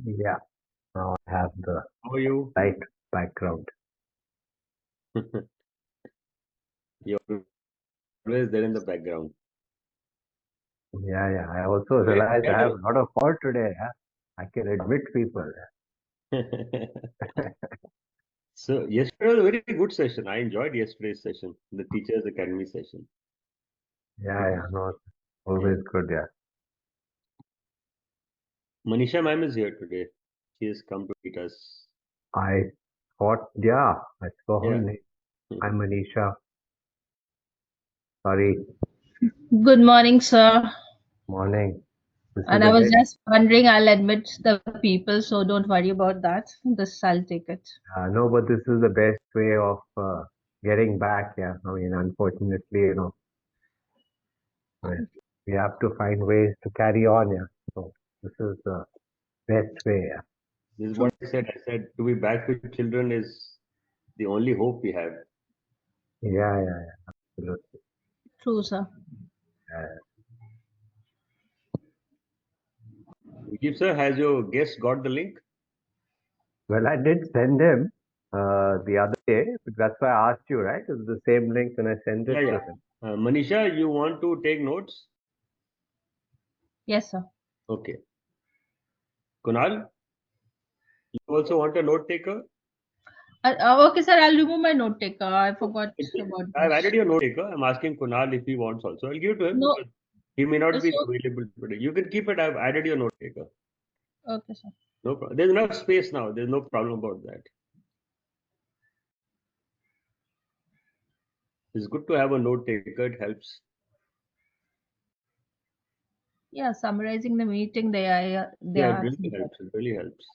Yeah, now I have the How are you? right background. You're always there in the background. Yeah. I also We realized I had have a lot of fault today. Yeah? I can admit people. So yesterday was a very good session. I enjoyed yesterday's session, the Teachers Academy session. Yeah, no, Yeah. always good. Yeah, Manisha ma'am is here today. She has come to meet us. I thought, yeah, I saw her Yeah. name. I'm Manisha. Sorry, Good morning, sir. morning. This is And I the was best. just wondering, I'll admit the people, so don't worry about that. This I'll take it. No, but this is the best way of getting back. Yeah, I mean, unfortunately, uh, we have to find ways to carry on. Yeah, so this is the best way. Yeah, This is True, what I said. I said to be back with children is the only hope we have. absolutely. true, sir. Uh, Rajiv sir, has your guest got the link? well, I did send him the other day. That's why I asked you, right? It's the same link, and I sent it Yeah, to yeah. him. Manisha, you want to take notes? Yes, sir. Okay. Kunal, you also want a note taker? Okay, sir, I'll remove my note taker. I forgot about I've this. added your note taker. I'm asking Kunal if he wants also. I'll give it to him No, because he may not it's be available today. You can keep it. I've added your note taker. okay, sir. No problem. There's enough space now. There's no problem about that. It's good to have a note taker. It helps. Yeah, summarizing the meeting, they Yeah, it are really asking that. helps. It really helps.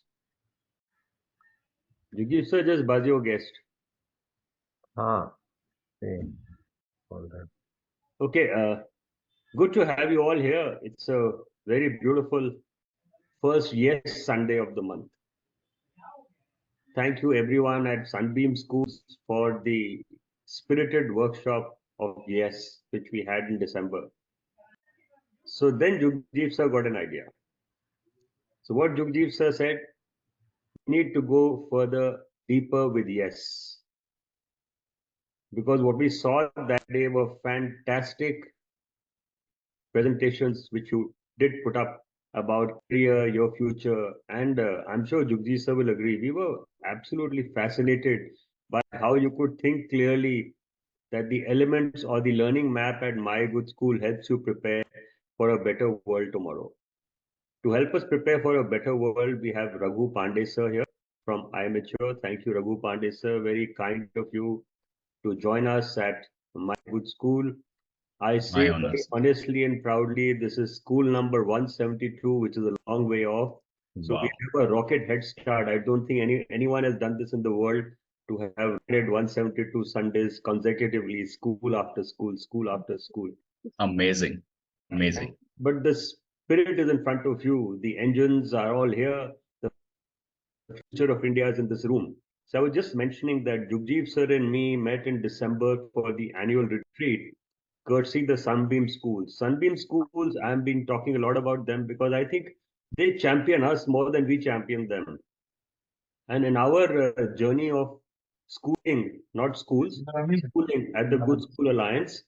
Jiggy sir, just buzz your guest. Ah, see, hold on. Okay. Good to have you all here. It's a very beautiful first Yes Sunday of the month. Thank you everyone at Sunbeam Schools for the spirited workshop of Yes, which we had in December. So then Jugdeep sir got an idea. So what Jugdeep sir said, we need to go further, deeper with Yes. Because what we saw that day were fantastic presentations which you did put up about career, your future, and I'm sure Jugdeep sir will agree. We were absolutely fascinated by how you could think clearly that the elements or the learning map at My Good School helps you prepare for a better world tomorrow. To help us prepare for a better world, we have Raghu Pandey sir here from iMature. Thank you, Raghu Pandey sir. Very kind of you to join us at My Good School. I My say honor. very honestly and proudly, this is school number 172, which is a long way off. So we Wow. have a rocket head start. I don't think anyone has done this in the world to have read 172 Sundays consecutively, school after school, school after school. Amazing. Amazing. But the spirit is in front of you. The engines are all here. The future of India is in this room. So I was just mentioning that Jugjeev sir and me met in December for the annual retreat, courtesy the Sunbeam Schools. Sunbeam Schools, I've been talking a lot about them because I think they champion us more than we champion them. And in our journey of schooling, not schools, schooling at the Good School Alliance,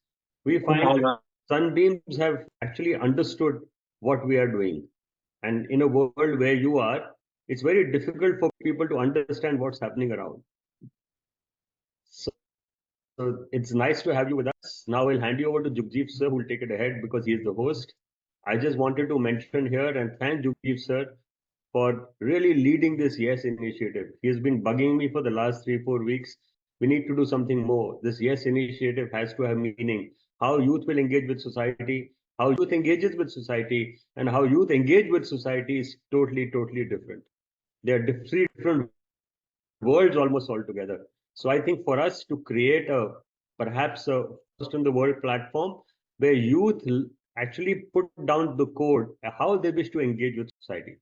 we find that Sunbeams have actually understood what we are doing. And in a world where you are, it's very difficult for people to understand what's happening around. So, so it's nice to have you with us. Now I'll hand you over to Jugjeev sir, who will take it ahead because he is the host. I just wanted to mention here and thank Jugjeev sir for really leading this Yes initiative. He has been bugging me for the last 3, 4 weeks. We need to do something more. This Yes initiative has to have meaning. How youth will engage with society, how youth engages with society, and how youth engage with society is totally, totally different. They are three different worlds almost altogether. So I think for us to create a perhaps a first in the world platform where youth actually put down the code how they wish to engage with society.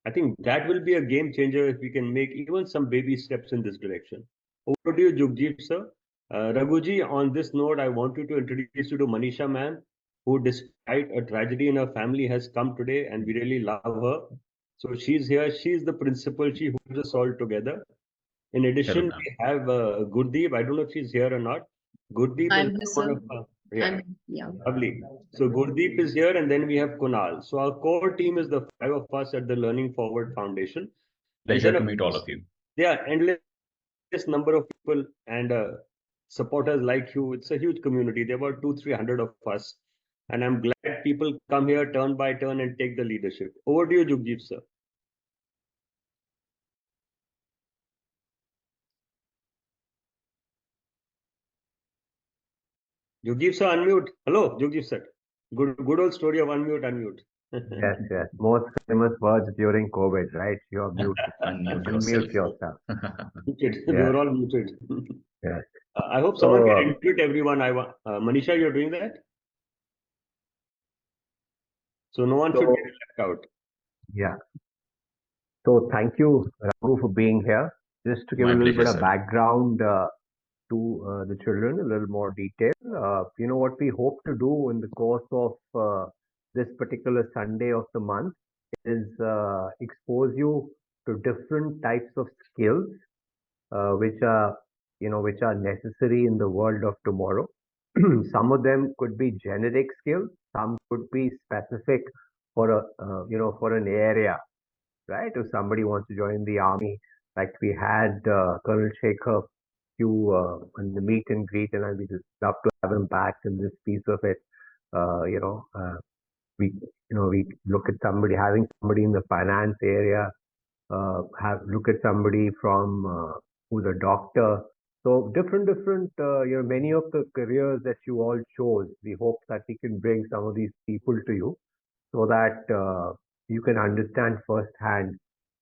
I think that will be a game changer if we can make even some baby steps in this direction. Over to you, Jugjeet sir. Raghuji, on this note, I want you to introduce you to Manisha ma'am, who despite a tragedy in her family has come today and we really love her. So she's here. She's the principal. She holds us all together. In addition, Correct. we have Gurdeep. I don't know if she's here or not. Gurdeep is I'm here, one sir. of yeah, Yeah. lovely. So Gurdeep is here, and then we have Kunal. So our core team is the five of us at the Learning Forward Foundation. And Pleasure then, to meet all of you. there are endless number of people and supporters like you. It's a huge community. There are about 200-300 of us, and I'm glad people come here turn by turn and take the leadership. Over to you, Jugjeet sir. Jugjeet sir, unmute. Hello, Jugjeet sir. Good old story of unmute. Yes, yes. Most famous words during COVID, right? You're mute. Unmute Unmute yourself. yourself. Muted. We Yeah. were all muted. Yes. I hope So, someone can unmute everyone. Manisha, you're doing that? So no one should so get left out. yeah. So thank you, Raghu, for being here. Just to give a My little pleasure, bit of sir. background to the children, a little more detail. What we hope to do in the course of this particular Sunday of the month is expose you to different types of skills which are which are necessary in the world of tomorrow. Some of them could be generic skills, some could be specific for a for an area, right? If somebody wants to join the army, like we had Colonel Shekhar few on the meet and greet, and we just love to have him back in this piece of it. Uh, you know, uh, we look at somebody having somebody in the finance area, have look at somebody from who's a doctor. So different, many of the careers that you all chose, we hope that we can bring some of these people to you so that you can understand firsthand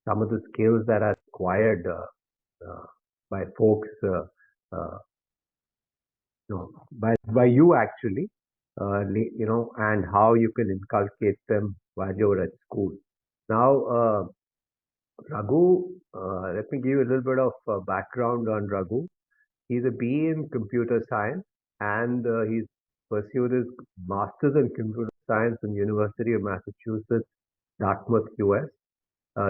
some of the skills that are required by folks, uh, by you actually, and how you can inculcate them while you're at school. Now, Raghu, let me give you a little bit of background on Raghu. He's a BE in computer science, and he's pursued his master's in computer science in University of Massachusetts, Dartmouth, US.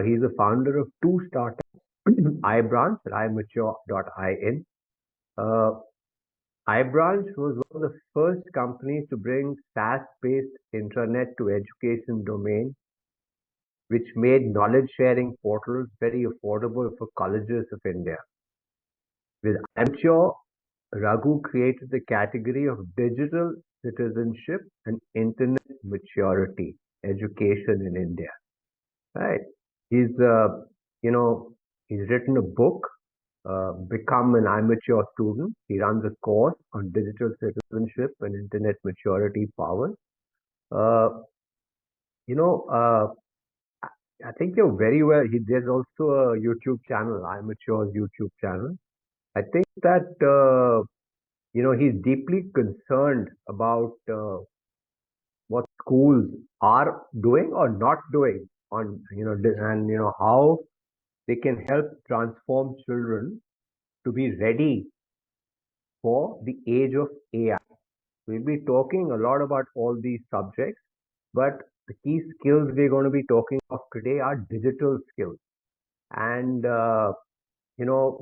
He's the founder of two startups, iBranch and imature.in. Uh, iBranch was one of the first companies to bring SaaS-based intranet to education domain, which made knowledge sharing portals very affordable for colleges of India. With iMature, Raghu created the category of digital citizenship and internet maturity education in India. Right? He's, he's written a book, Become an iMature Student. He runs a course on digital citizenship and internet maturity powers. Uh, you know, uh, I think you're very well. There's also a YouTube channel, iMature's YouTube channel. I think that he's deeply concerned about what schools are doing or not doing on and how they can help transform children to be ready for the age of AI. We'll be talking a lot about all these subjects, but the key skills we're going to be talking of today are digital skills. And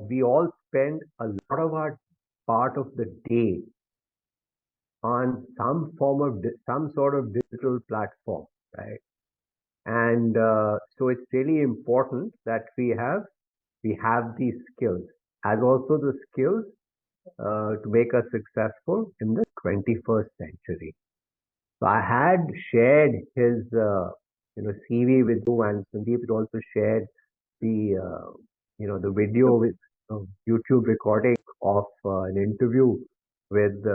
we all spend a lot of our part of the day on some sort of digital platform, right? And so it's really important that we have these skills as also the skills to make us successful in the 21st century. So I had shared his CV with you, and Sandeep had also shared the the video with YouTube recording of an interview with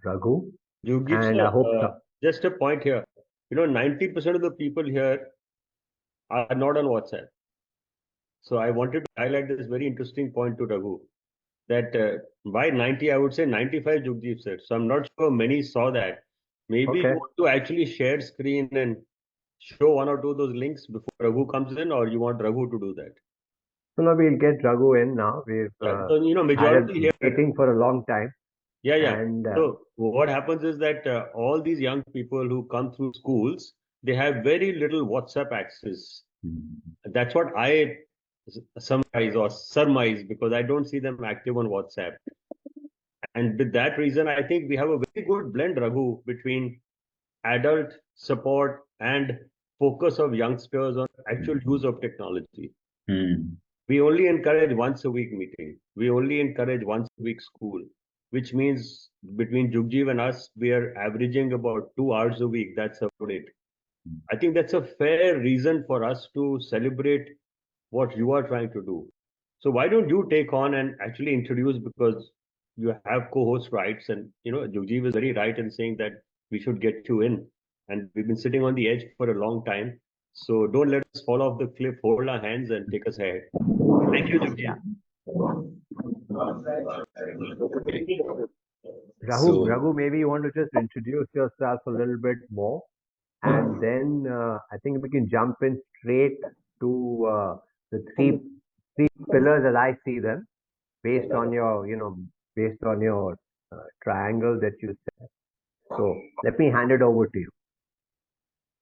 Raghu, Jugjeet and I sir, hope just a point here. 90% of the people here are not on WhatsApp. So I wanted to highlight this very interesting point to Raghu that by 90, I would say 95 Jugjeet sir. So I'm not sure many saw that. Maybe okay. you want to actually share screen and show one or two of those links before Raghu comes in, or you want Raghu to do that? So now we'll get Raghu in now. We've So, had him majority here. waiting for a long time. Yeah. And So what happens is that all these young people who come through schools, they have very little WhatsApp access. That's what I summarize or surmise, because I don't see them active on WhatsApp. And with that reason, I think we have a very good blend, Raghu, between adult support and focus of youngsters on actual use of technology. We only encourage once a week meeting. We only encourage once a week school, which means between Jugjeev and us, we are averaging about 2 hours a week. That's about it. I think that's a fair reason for us to celebrate what you are trying to do. So why don't you take on and actually introduce, because you have co-host rights, and Jugjeev is very right in saying that we should get you in, and we've been sitting on the edge for a long time. So don't let us fall off the cliff. Hold our hands and take us ahead. Thank you, Jugjeev. Raghu, maybe you want to just introduce yourself a little bit more, and then I think we can jump in straight to the three pillars as I see them, based on your triangle that you said. So let me hand it over to you.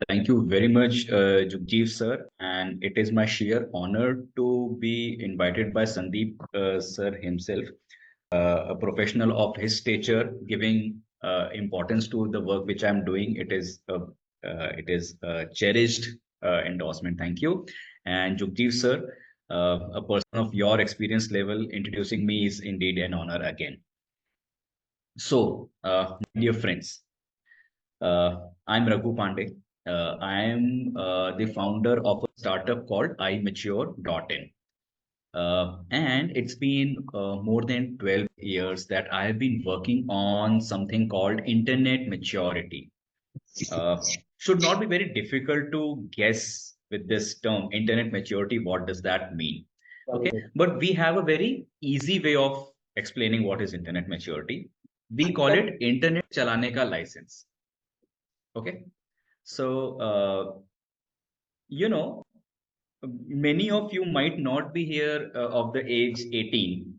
Thank you very much, Jugjeev sir. And it is my sheer honor to be invited by Sandeep sir himself, a professional of his stature, giving importance to the work which I'm doing. It is a cherished endorsement. Thank you. And Jugjeev sir, a person of your experience level, introducing me is indeed an honor again. So, my dear friends, I'm Raghu Pandey. I am the founder of a startup called imature.in. And it's been more than 12 years that I have been working on something called internet maturity. Should not be very difficult to guess with this term, internet maturity. What does that mean? Okay, but we have a very easy way of explaining what is internet maturity. We call it internet chalane ka license. Okay, so you know, many of you might not be here of the age 18.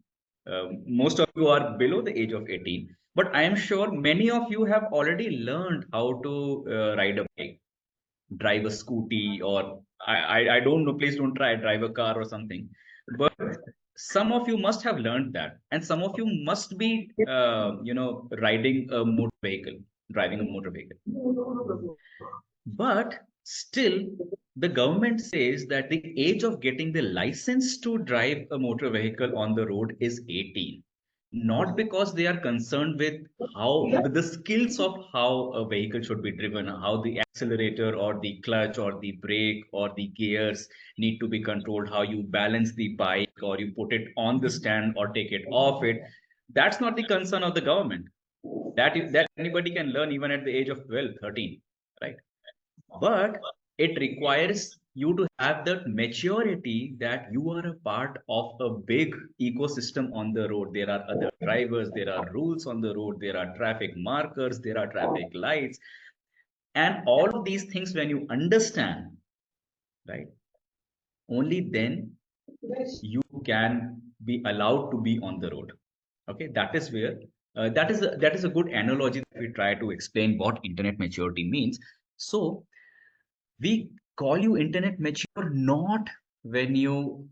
Most of you are below the age of 18, but I am sure many of you have already learned how to ride a bike, drive a scooty, or I don't know, please don't try drive a car or something. But some of you must have learned that, and some of you must be riding a motor vehicle, driving a motor vehicle. But still, the government says that the age of getting the license to drive a motor vehicle on the road is 18. Not because they are concerned with the skills of how a vehicle should be driven, how the accelerator or the clutch or the brake or the gears need to be controlled, how you balance the bike or you put it on the stand or take it off it. That's not the concern of the government. That anybody can learn even at the age of 12, 13, right? But it requires you to have that maturity that you are a part of a big ecosystem on the road. There are other drivers, there are rules on the road, there are traffic markers, there are traffic lights, and all of these things, when you understand, right, only then you can be allowed to be on the road. Okay, that is where that is a good analogy that we try to explain what internet maturity means. So we call you internet mature not when you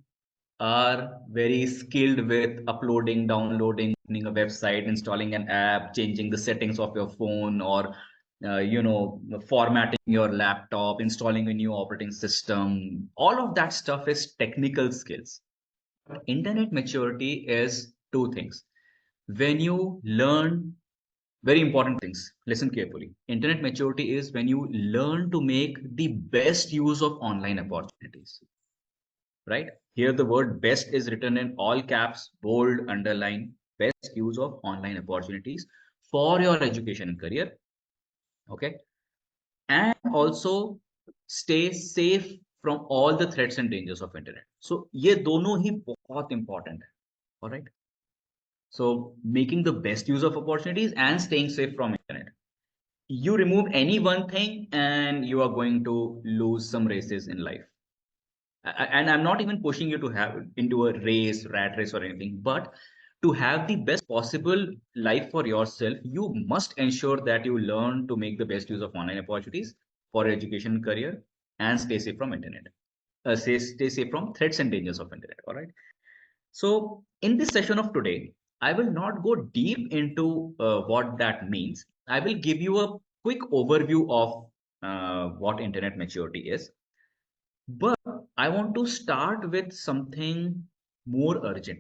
are very skilled with uploading, downloading, opening a website, installing an app, changing the settings of your phone, or formatting your laptop, installing a new operating system. All of that stuff is technical skills. But internet maturity is two things. When you learn very important things, listen carefully. Internet maturity is when you learn to make the best use of online opportunities, right? Here, the word best is written in all caps, bold, underline, best use of online opportunities for your education and career. Okay. And also stay safe from all the threats and dangers of internet. So, ये दोनों ही बहुत important है. All right. So, making the best use of opportunities and staying safe from internet. You remove any one thing and you are going to lose some races in life. And I'm not even pushing you to have into a rat race or anything, but to have the best possible life for yourself, you must ensure that you learn to make the best use of online opportunities for education career and stay safe from internet. stay safe from threats and dangers of internet. All right. So in this session of today, I will not go deep into what that means. I will give you a quick overview of what internet maturity is. But I want to start with something more urgent.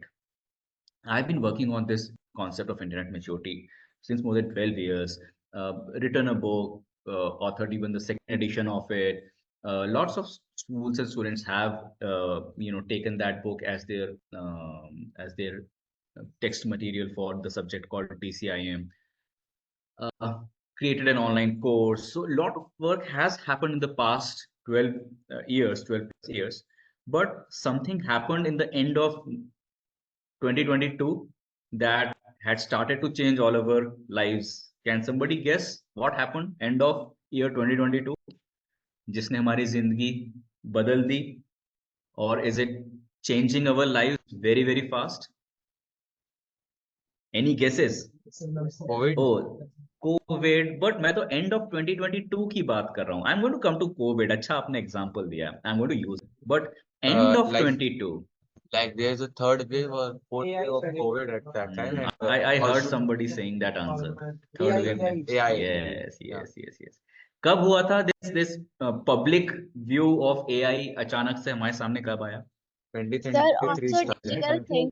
I've been working on this concept of internet maturity since more than 12 years. Written a book, authored even the second edition of it. Lots of schools and students have, taken that book as their text material for the subject called TCIM. Uh, Created an online course. So a lot of work has happened in the past 12 years, 12 plus years. But something happened in the end of 2022 that had started to change all our lives. Can somebody guess what happened end of year 2022 जिसने हमारी जिंदगी बदल दी? Or is it changing our lives very very fast? Any guesses? COVID. Oh, COVID. But मैं तो end of 2022 की बात कर रहा हूँ. I'm going to come to COVID. अच्छा आपने example दिया. I'm going to use it. But end of Like 22. like there's a third wave or fourth wave of COVID at that time, and I heard also somebody saying that answer. Third wave. AI. Yes. कब हुआ था this public view of AI अचानक से हमारे सामने कब आया? 2023 started.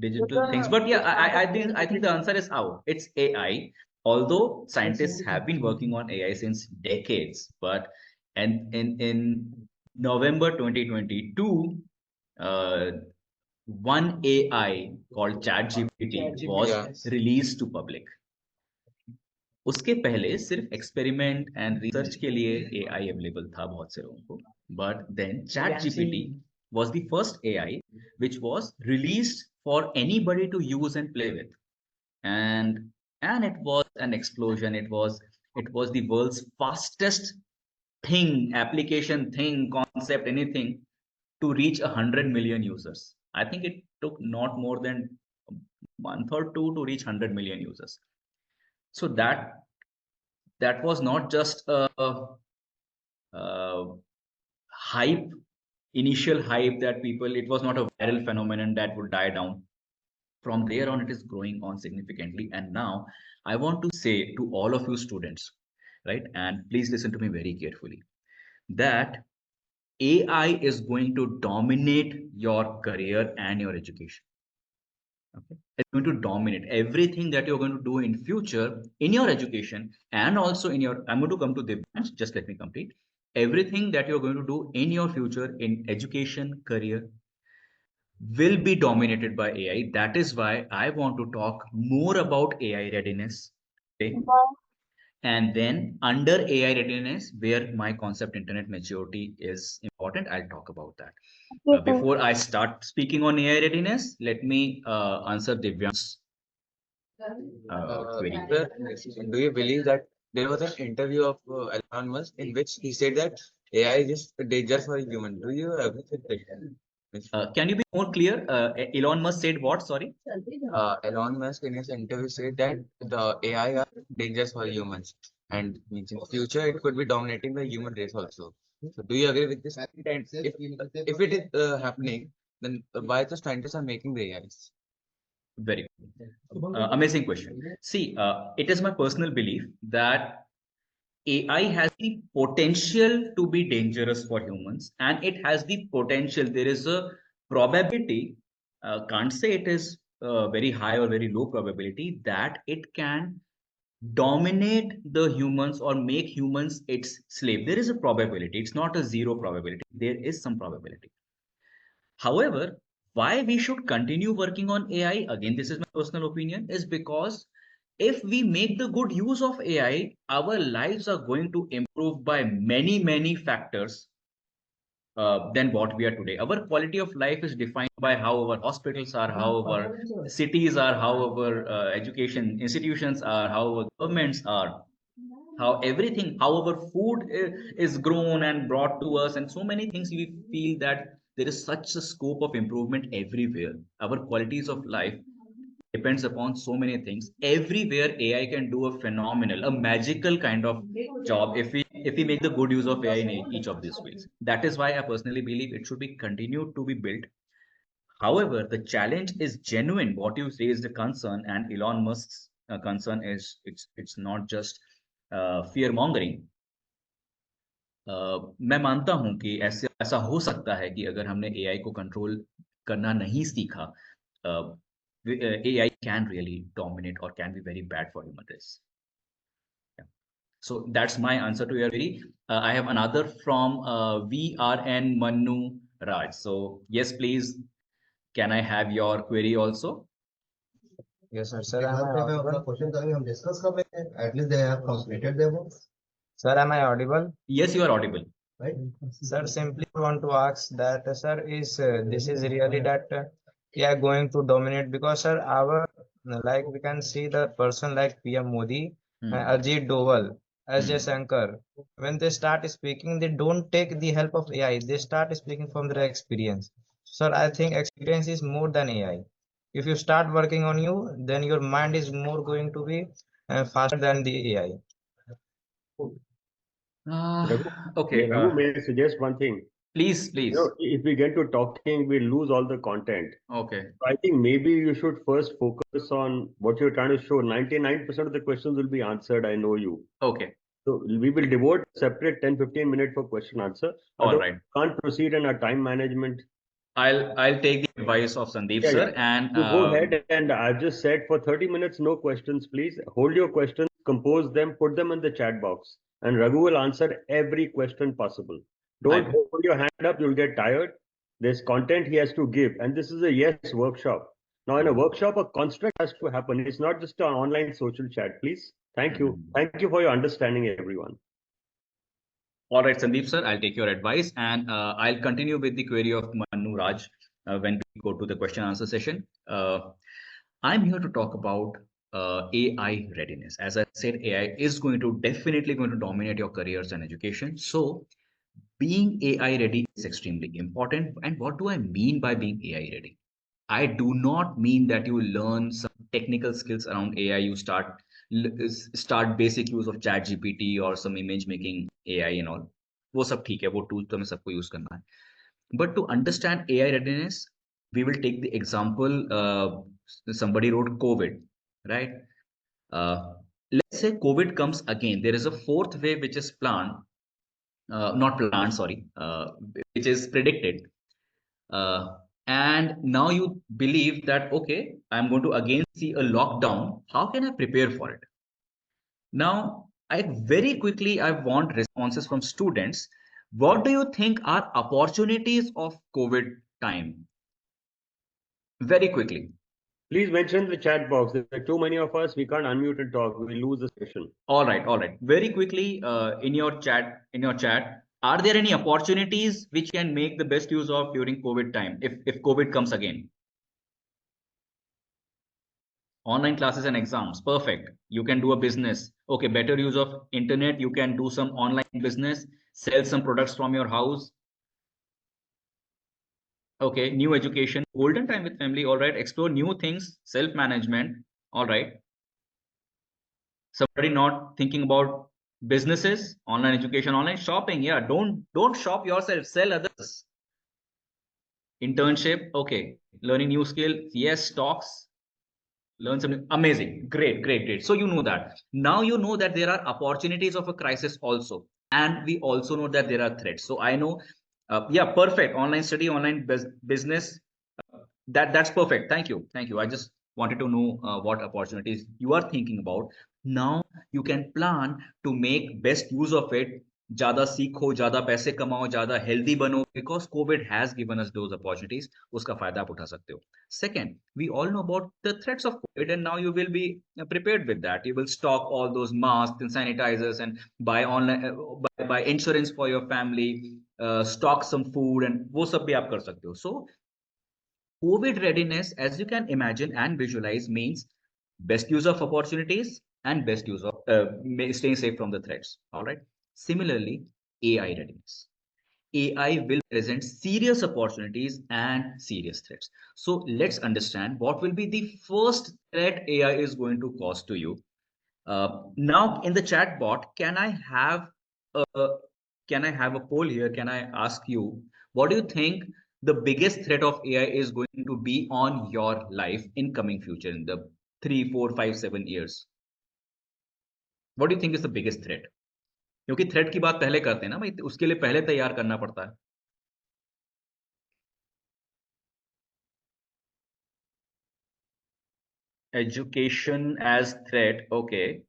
Digital things. But yeah, I think the answer is how. It's AI. Although scientists have been working on AI since decades, but and in November 2022, uh, one AI called ChatGPT was released to public. उसके पहले सिर्फ experiment and research के लिए AI available था बहुत से लोगों को. But then ChatGPT was the first AI which was released for anybody to use and play with, and it was an explosion. It was the world's fastest thing, application, thing, concept, anything to reach 100 million users. I think it took not more than a month or two to reach 100 million users. So that was not just a hype, initial hype that people, it was not a viral phenomenon that would die down. From there on, it is growing on significantly. And now I want to say to all of you students, right, and please listen to me very carefully, that AI is going to dominate your career and your education. Okay, it's going to dominate everything that you're going to do in future in your education and also in your, I'm going to come to the, just let me complete. Everything that you're going to do in your future in education, career will be dominated by AI. That is why I want to talk more about AI readiness today. And then under AI readiness, where my concept internet maturity is important, I'll talk about that. Before I start speaking on AI readiness, let me answer Divyan's query. Sir, do you believe that there was an interview of Elon Musk in which he said that AI is just a danger for human? Do you agree with that? Can you be more clear? Elon Musk said what? Sorry. Elon Musk in his interview said that the AI are dangerous for humans, and means in future it could be dominating the human race also. So do you agree with this? And if it is happening, then why the scientists are making the AIs? Very good. Amazing question. See, it is my personal belief that AI has the potential to be dangerous for humans, and it has the potential. There is a probability, can't say it is very high or very low probability, that it can dominate the humans or make humans its slave. There is a probability. It's not a zero probability. There is some probability. However, why we should continue working on AI, again, this is my personal opinion, is because if we make the good use of AI, our lives are going to improve by many, many factors than what we are today. Our quality of life is defined by how our hospitals are, how our cities are, how our education institutions are, how our governments are, how everything, how our food is grown and brought to us, and so many things. We feel that there is such a scope of improvement everywhere. Our qualities of life depends upon so many things. Everywhere AI can do a phenomenal, a magical kind of job if we we make the good use of AI in each of these ways. That is why I personally believe it should be continued to be built. However, the challenge is genuine. What you say is the concern, and Elon Musk's concern is it's not just fear mongering. मैं मानता हूं कि ऐसा हो सकता है कि अगर हमने AI को कंट्रोल करना नहीं सीखा, AI can really dominate or can be very bad for human race. Yeah. So that's my answer to your query. I have another from VRN Manu Raj. So yes, please, can I have your query also? Yes, sir. Sir, am I audible? At least they have completed their work. Sir, am I audible? Yes, you are audible. Right? Sir, simply want to ask that, sir, is this is really that we are going to dominate, because, sir, our like we can see the person like PM Modi, Ajit Doval, Ajay Shankar, when they start speaking, they don't take the help of AI. They start speaking from their experience. Sir, I think experience is more than AI. If you start working on you, then your mind is more going to be faster than the AI. Okay. Raghu, may I suggest one thing? Please, please. If we get to talking, we lose all the content. Okay. So I think maybe you should first focus on what you're trying to show. 99% of the questions will be answered. I know you. Okay. So we will devote separate 10-15 minutes for question answer. All right. Can't proceed in our time management. I'll take the advice of Sandeep sir, and you go ahead, and I've just said for 30 minutes, no questions, please. Hold your questions, compose them, put them in the chat box, and Raghu will answer every question possible. Don't hold your hand up, you'll get tired. There's content he has to give, and this is a yes workshop. Now, in a workshop, a construct has to happen. It's not just an online social chat, please. Thank you. Thank you for your understanding, everyone. All right, Sandeep sir, I'll take your advice, and I'll continue with the query of Manu Raj when we go to the question answer session. I'm here to talk about AI readiness. As I said, AI is definitely going to dominate your careers and education. So being AI ready is extremely important. And what do I mean by being AI ready? I do not mean that you learn some technical skills around AI. You start basic use of chat GPT or some image making AI and all. वो सब ठीक है, वो tools तो हमें सबको use करना है. But to understand AI readiness, we will take the example, somebody wrote COVID, right? Let's say COVID comes again. There is a fourth wave which is not planned, sorry, which is predicted. And now you believe that, okay, I'm going to again see a lockdown. How can I prepare for it? Now, I want responses from students. What do you think are opportunities of COVID time? Very quickly. Please mention the chat box. There are too many of us. We can't unmute and talk. We lose the session. All right. Very quickly, in your chat, are there any opportunities which can make the best use of during COVID time if COVID comes again? Online classes and exams, perfect. You can do a business. Okay, better use of internet. You can do some online business, sell some products from your house. Okay, new education, golden time with family. All right, explore new things, self-management. All right. Somebody not thinking about businesses, online education, online shopping. Yeah, don't shop yourself, sell others. Internship, okay. Learning new skill, yes. Stocks, learn something. Amazing, great. So you know that. Now you know that there are opportunities of a crisis also, and we also know that there are threats. So I know, yeah, perfect. Online study, online business. That's perfect. Thank you. I just wanted to know what opportunities you are thinking about. Now you can plan to make best use of it. ज़्यादा सीखो, ज़्यादा पैसे कमाओ, ज़्यादा healthy बनो, because COVID has given us those opportunities. उसका फायदा आप उठा सकते हो. Second, we all know about the threats of COVID, and now you will be prepared with that. You will stock all those masks and sanitizers and buy online, buy insurance for your family, stock some food, and वो सब भी आप कर सकते हो. So COVID readiness, as you can imagine and visualize, means best use of opportunities and best use of staying safe from the threats. All right. Similarly, AI readiness. AI will present serious opportunities and serious threats. So let's understand what will be the first threat AI is going to cause to you. Now in the chat bot, can I have can I have a poll here? Can I ask you, what do you think the biggest threat of AI is going to be on your life in coming future, in the 3, 4, 5, 7 years? What do you think is the biggest threat? क्योंकि threat की बात पहले करते हैं ना भाई, उसके लिए पहले तैयार करना पड़ता है. Education as threat, okay.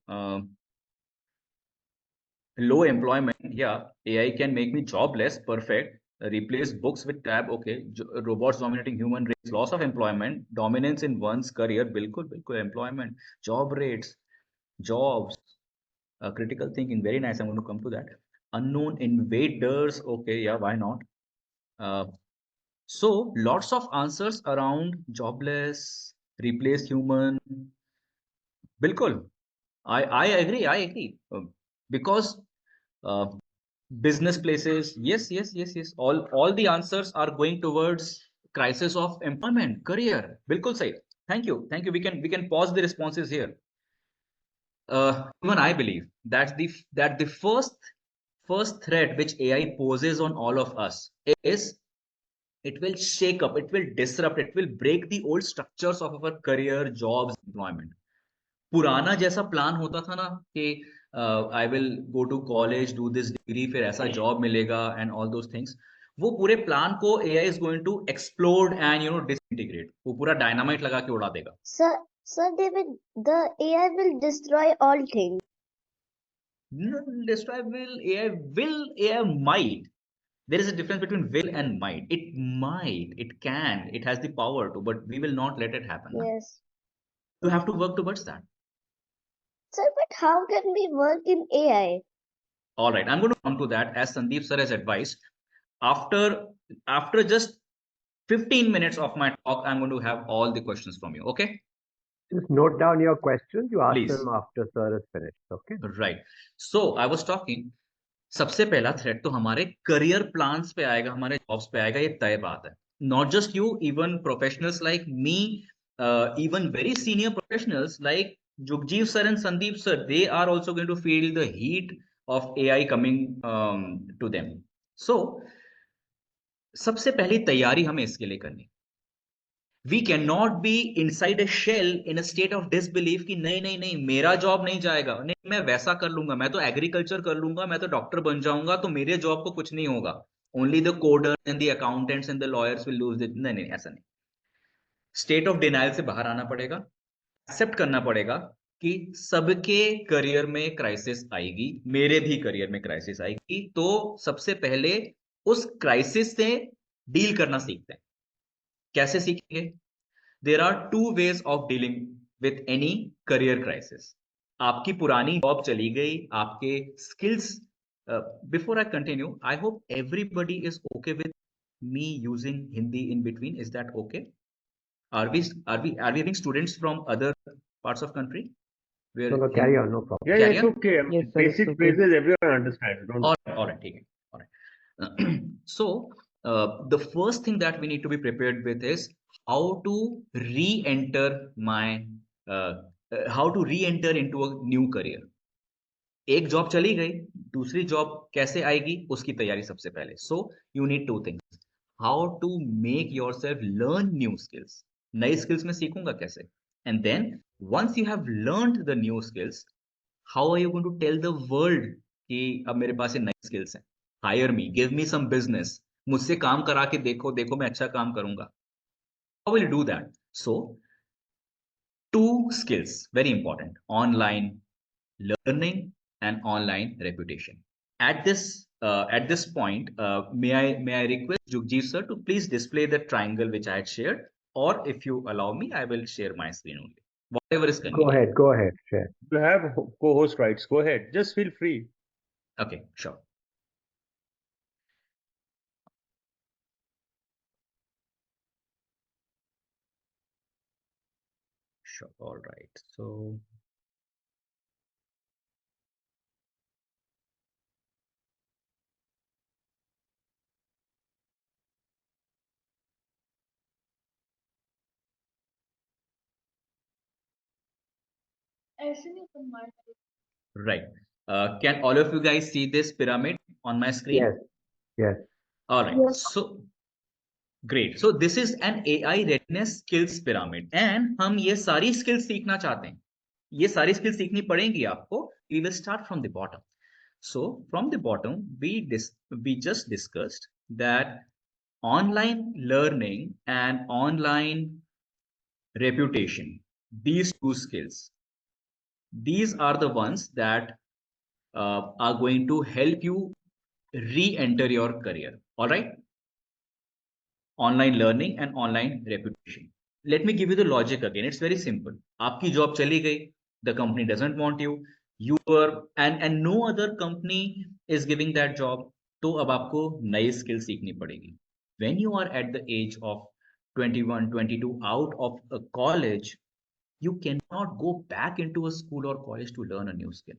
Low employment, yeah. AI can make me jobless, perfect. Replace books with tab, okay. Robots dominating human race, loss of employment, dominance in one's career, bilkul, bilkul. Employment, job rates, jobs, critical thinking, very nice. I'm going to come to that. Unknown invaders, okay, yeah, why not? Uh, so lots of answers around jobless, replace human, bilkul. I agree, I agree. Because uh, business places, yes, yes, yes, yes, all the answers are going towards crisis of employment, career, bilkul sahi. Thank you, we can pause the responses here. Even I believe that the first threat which AI poses on all of us is it will shake up, it will disrupt, it will break the old structures of our career, jobs, employment. पुराना जैसा plan होता था ना कि I will go to college, do this degree, फिर ऐसा job मिलेगा and all those things, वो पूरे प्लान को AI is going to explode and disintegrate, वो पूरा डायनामाइट लगा के उड़ा देगा. Sir David, the AI will destroy all things. No, destroy AI might. There is a difference between will and might. It can, it has the power to, but we will not let it happen. Yes. You have to work towards that. Sir, but how can we work in AI? All right, I'm going to come to that as Sandeep sir has advised. After just 15 minutes of my talk, I'm going to have all the questions from you. Okay? Just note down your questions. You ask Please. them after sir is finished. Okay. Right. So I was talking. सबसे पहला threat तो हमारे career plans पे आएगा, हमारे jobs पे आएगा, ये तय बात है. Not just you, even professionals like me, even very senior professionals like Jugjeev sir and Sandeep sir, they are also going to feel the heat of AI coming to them. So सबसे पहली तैयारी हमें इसके लिए करनी. We cannot be inside a shell in a state of disbelief कि नहीं नहीं नहीं मेरा जॉब नहीं जाएगा, नहीं मैं वैसा कर लूंगा, मैं तो एग्रीकल्चर कर लूंगा, मैं तो डॉक्टर बन जाऊंगा, तो मेरे जॉब को कुछ नहीं होगा. Only the coders and the accountants and the lawyers will lose it. नहीं नहीं, ऐसा नहीं. स्टेट ऑफ डिनाइल से बाहर आना पड़ेगा, एक्सेप्ट करना पड़ेगा कि सबके करियर में क्राइसिस आएगी, मेरे भी करियर में क्राइसिस आएगी. तो सबसे पहले उस क्राइसिस से डील करना सीखते हैं. कैसे सीखेंगे? There are two ways of dealing with any career crisis. आपकी पुरानी जॉब चली गई, आपके skills. Before I continue, I hope everybody is okay with me using Hindi in between. Is that okay? Are we having students from other parts of country? No, carry on, no problem. Yeah, Carry it's on? okay. Yes, sir, it's Basic okay. phrases everyone understands. Don't All right, ठीक है. All right. So the first thing that we need to be prepared with is how to re-enter uh, how to re-enter into a new career. एक job चली गई, दूसरी job कैसे आएगी उसकी तैयारी सबसे पहले. So you need two things. How to make yourself learn new skills. नई skills में सीखूंगा कैसे? And then once you have learned the new skills, how are you going to tell the world कि अब मेरे पास ये नई skills हैं? Hire me, give me some business. मुझसे काम करा के देखो, देखो मैं अच्छा काम करूंगा. How will you do that? So two skills, very important: online learning and online reputation. At this point, may I request Jugjeev sir to please display the triangle which I had shared, or if you allow me, I will share my screen only. Whatever is convenient. Go ahead, share. You have co-host rights. Go ahead. Just feel free. Okay, sure. Sure. All right. So right. Can all of you guys see this pyramid on my screen? Yes, yes. All right. Yes. So great. So this is an AI readiness skills pyramid, and हम ये सारी skills सीखना चाहते हैं. ये सारी skills सीखनी पड़ेंगी आपको. We will start from the bottom. So from the bottom, we just discussed that online learning and online reputation. These two skills. These are the ones that are going to help you re-enter your career. All right. Online learning and online reputation. Let me give you the logic again. It's very simple. आपकी job चली गई. The company doesn't want you. You were and no other company is giving that job. तो अब आपको नई skill सीखनी पड़ेगी. When you are at the age of 21, 22 out of a college, you cannot go back into a school or college to learn a new skill.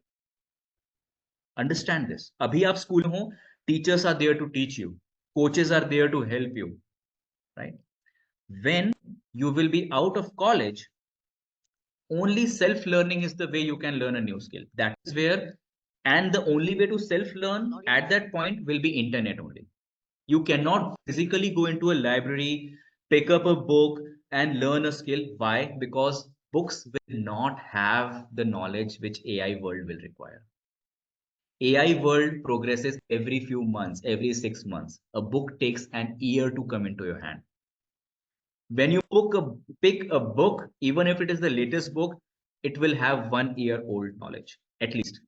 Understand this. अभी आप school में हो, teachers are there to teach you. Coaches are there to help you. Right? When you will be out of college, only self-learning is the way you can learn a new skill. That is where, and the only way to self-learn at that point will be internet only. You cannot physically go into a library, pick up a book and learn a skill. Why? Because books will not have the knowledge which AI world will require. AI world progresses every few months, every 6 months. A book takes an year to come into your hand. When you pick a book, even if it is the latest book, it will have 1 year old knowledge at least.